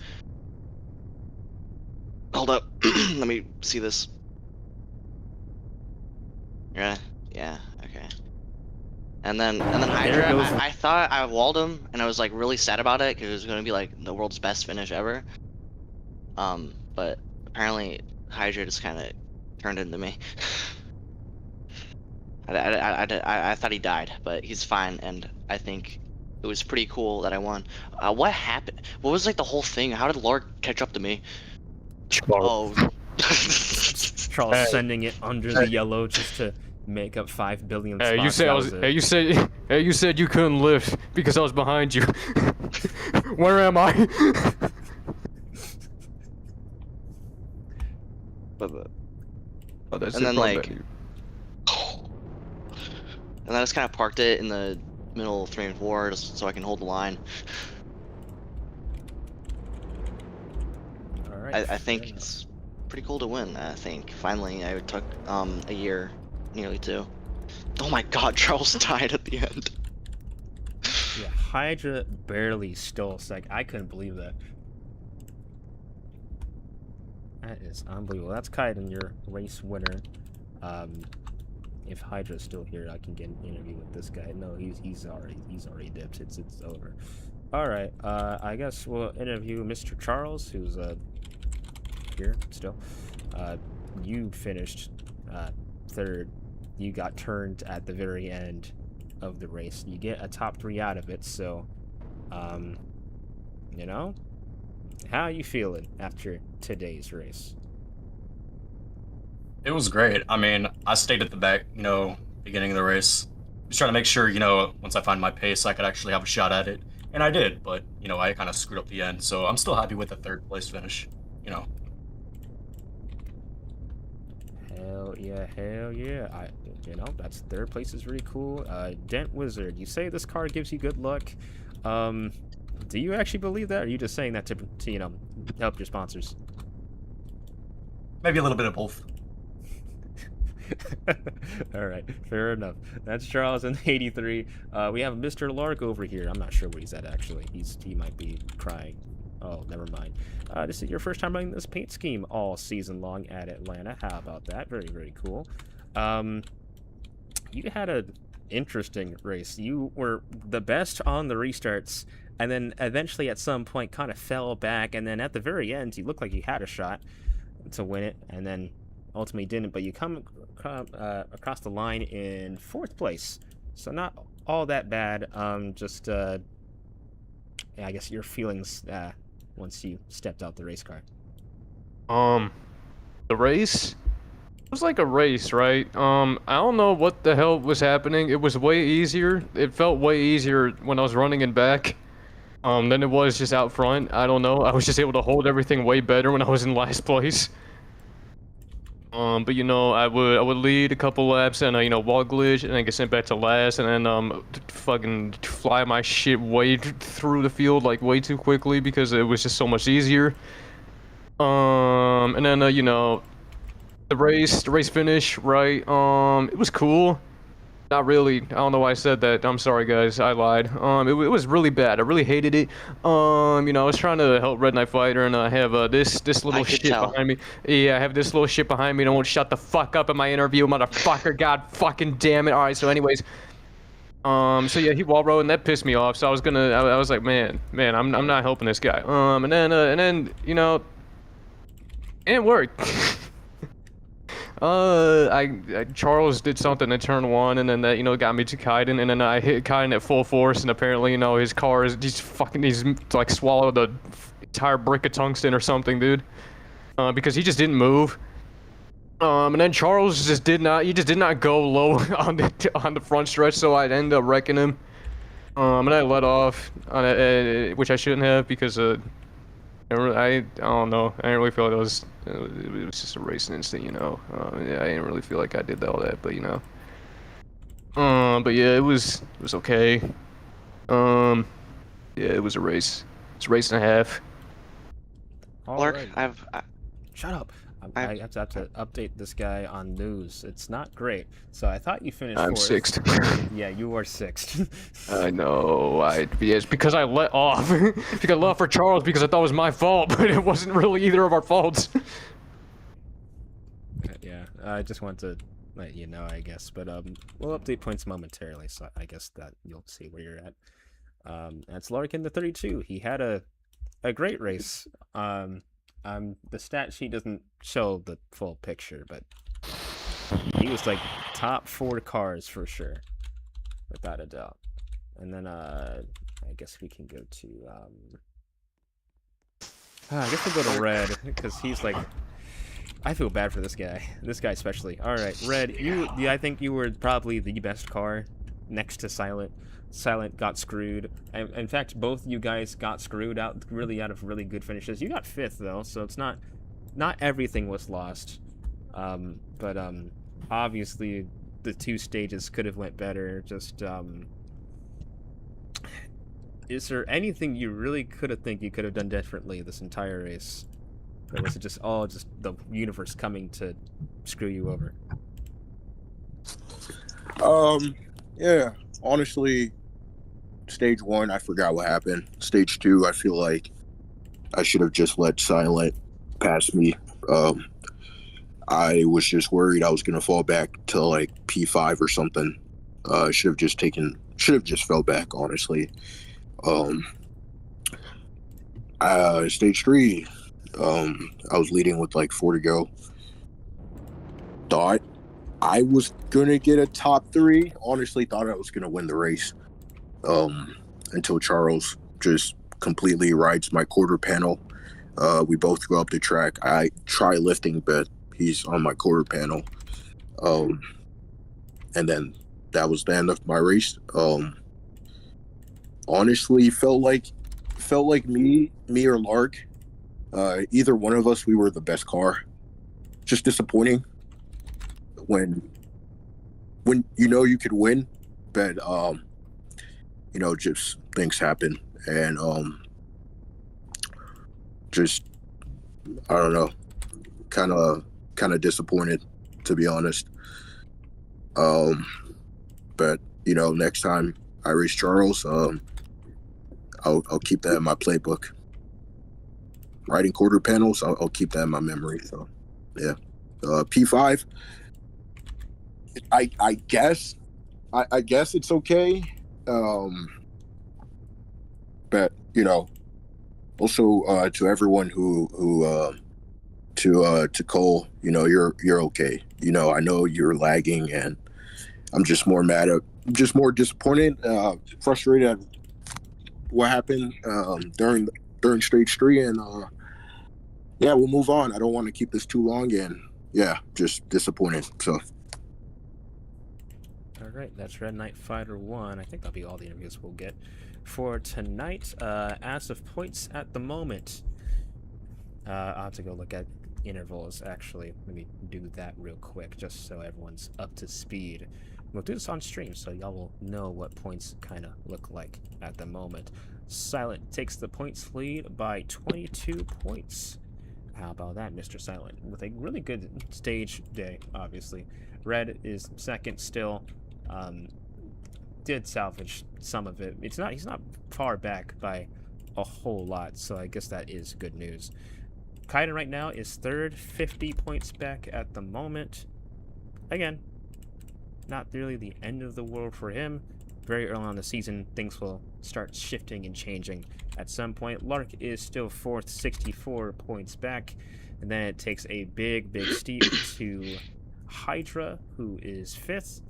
Hold up. Let me see this. Yeah, okay. and then Hydra, There goes- I thought I walled him, and I was like really sad about it because it was gonna be like the world's best finish ever. But apparently Hydra just kind of turned into me. I thought he died, but he's fine, and I think it was pretty cool that I won. What happened? What was like the whole thing? How did Lark catch up to me? Oh. Charles sending it under the yellow just to make up 5 billion spots. Hey, you said That I was. it. Hey, you said you couldn't lift because I was behind you. Where am I? Oh, that's And it, then, probably like- better. And I just kind of parked it in the middle of 3 and 4 just so I can hold the line. All right. I think fair enough. it's pretty cool to win. I think finally I took a year, nearly 2. Oh my God, Charles died at the end. Yeah, Hydra barely stole sec. I couldn't believe that. That is unbelievable. That's Kaiden, your race winner. If Hydra's still here, I can get an interview with this guy. No, he's already dipped. It's over. All right. I guess we'll interview Mr. Charles, who's here still. You finished third. You got turned at the very end of the race. You get a top 3 out of it. So, you know, how are you feeling after today's race? It was great. I mean, I stayed at the back, beginning of the race. Just trying to make sure, once I find my pace, I could actually have a shot at it. And I did, but, I kind of screwed up the end. So I'm still happy with the 3rd place finish, Hell yeah. That's 3rd place is really cool. Dent Wizard, you say this car gives you good luck. Do you actually believe that, or are you just saying that to help your sponsors? Maybe a little bit of both. All right, fair enough. That's Charles in 83. We have Mr. Lark over here. I'm not sure where he's at actually. He might be crying. Oh, never mind. This is your first time running this paint scheme all season long at Atlanta. How about that? Very, very cool. You had an interesting race. You were the best on the restarts, and then eventually at some point kind of fell back, and then at the very end, you looked like you had a shot to win it, and then ultimately didn't, but you come across the line in 4th place, so not all that bad. Yeah, I guess your feelings once you stepped out the race car. The race? It was like a race, right? I don't know what the hell was happening. It was way easier. It felt way easier when I was running in back. Than it was just out front. I don't know. I was just able to hold everything way better when I was in last place. But I would lead a couple laps and wall glitch and then get sent back to last and then fucking fly my shit way through the field like way too quickly because it was just so much easier. And then the race finish, right? It was cool. Not really. I don't know why I said that. I'm sorry, guys. I lied. It was really bad. I really hated it. I was trying to help Red Knight Fighter, and I have this little could shit tell. behind me. Yeah, I have this little shit behind me. And I won't shut the fuck up in my interview, motherfucker. God fucking damn it. All right. So, anyways, so yeah, he wall rode, and that pissed me off. So I was like, man, I'm not helping this guy. And then it worked. Charles did something in turn 1, and then that got me to Kaiden, and then I hit Kaiden at full force, and apparently his car he's like swallowed the entire brick of tungsten or something, dude. Because he just didn't move. And then Charles just did not go low on the front stretch, so I'd end up wrecking him. And I let off on which I shouldn't have because I don't know. I didn't really feel like it was just a racing instinct, I didn't really feel like I did all that, but but yeah, it was okay. Yeah, it was a race. It's a race and a half. Lark, Alright. Shut up. I I've- have to update this guy on news. It's not great. So I thought you finished I'm 4th. 6th. Yeah, you are 6th. I know. It's because I let off. Because I let off for Charles because I thought it was my fault, but it wasn't really either of our faults. Yeah, I just want to let you know, I guess. But we'll update points momentarily, so I guess that you'll see where you're at. That's Larkin the 32. He had a great race. The stat sheet doesn't show the full picture, but he was like top 4 cars for sure, without a doubt. And then I guess we can go to I guess we'll go to Red because he's like, I feel bad for this guy. This guy especially. All right, Red, I think you were probably the best car next to Silent. Silent got screwed. In fact, both you guys got screwed out of really good finishes. You got 5th though, so it's not everything was lost. But obviously the 2 stages could have went better. Just is there anything you really could have done differently this entire race? Or was it just all just the universe coming to screw you over? Yeah, honestly, stage 1, I forgot what happened. Stage 2, I feel like I should have just let Silent pass me. I was just worried I was gonna fall back to like P5 or something. Should have just fell back, honestly. Stage 3, I was leading with like 4 to go. Thought I was gonna get a top 3. Honestly, thought I was gonna win the race. Until Charles just completely rides my quarter panel. We both go up the track. I try lifting, but he's on my quarter panel. And then that was the end of my race. Honestly, felt like me or Lark, either one of us, we were the best car. Just disappointing when you know you could win, but just things happen, and just I don't know, kind of disappointed, to be honest. But next time I race Charles, I'll keep that in my playbook. Riding quarter panels, I'll keep that in my memory. So, yeah. P5, I guess it's okay. But also to everyone who to Cole, you're okay. I know you're lagging, and I'm just more disappointed, frustrated at what happened during stage 3, and yeah, we'll move on. I don't want to keep this too long, and yeah, just disappointed. So. All right, that's Red Knight Fighter 1. I think that'll be all the interviews we'll get for tonight. As of points at the moment, I'll have to go look at intervals, actually. Let me do that real quick, just so everyone's up to speed. We'll do this on stream, so y'all will know what points kind of look like at the moment. Silent takes the points lead by 22 points. How about that, Mr. Silent? With a really good stage day, obviously. Red is second still. Did salvage some of it. He's not far back by a whole lot, so I guess that is good news. Kaiden right now is third, 50 points back at the moment. Again, not really the end of the world for him. Very early on in the season, things will start shifting and changing at some point. Lark is still fourth, 64 points back. And then it takes a big steep to Hydra, who is fifth.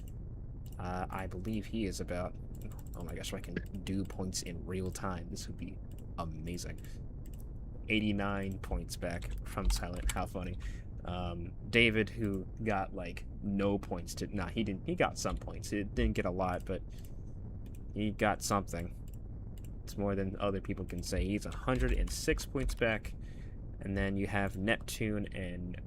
I believe he is about... Oh my gosh, if I can do points in real time, this would be amazing. 89 points back from Silent. How funny. David, who got like no points to... Nah, he didn't. He got some points. It didn't get a lot, but he got something. It's more than other people can say. He's 106 points back. And then you have Neptune and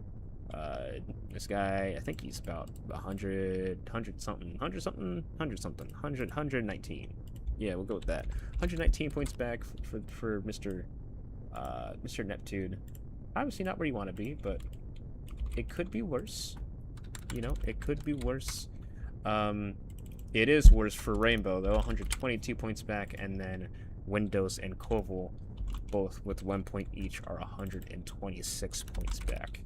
this guy, I think he's about 119. Yeah, we'll go with that. 119 points back for Mr. Neptune. Obviously not where you want to be, but it could be worse. It could be worse. It is worse for Rainbow, though. 122 points back, and then Windows and Koval, both with 1 point each, are 126 points back.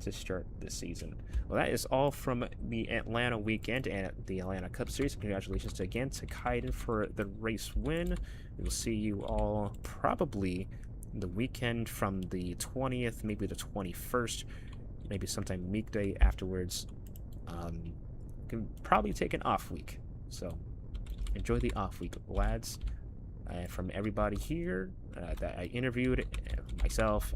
to start the season. Well, that is all from the Atlanta weekend and the Atlanta Cup Series. Congratulations again to Kaiden for the race win. We will see you all probably the weekend from the 20th, maybe the 21st, maybe sometime weekday afterwards. Can probably take an off week, so enjoy the off week, lads. And from everybody here that I interviewed, myself,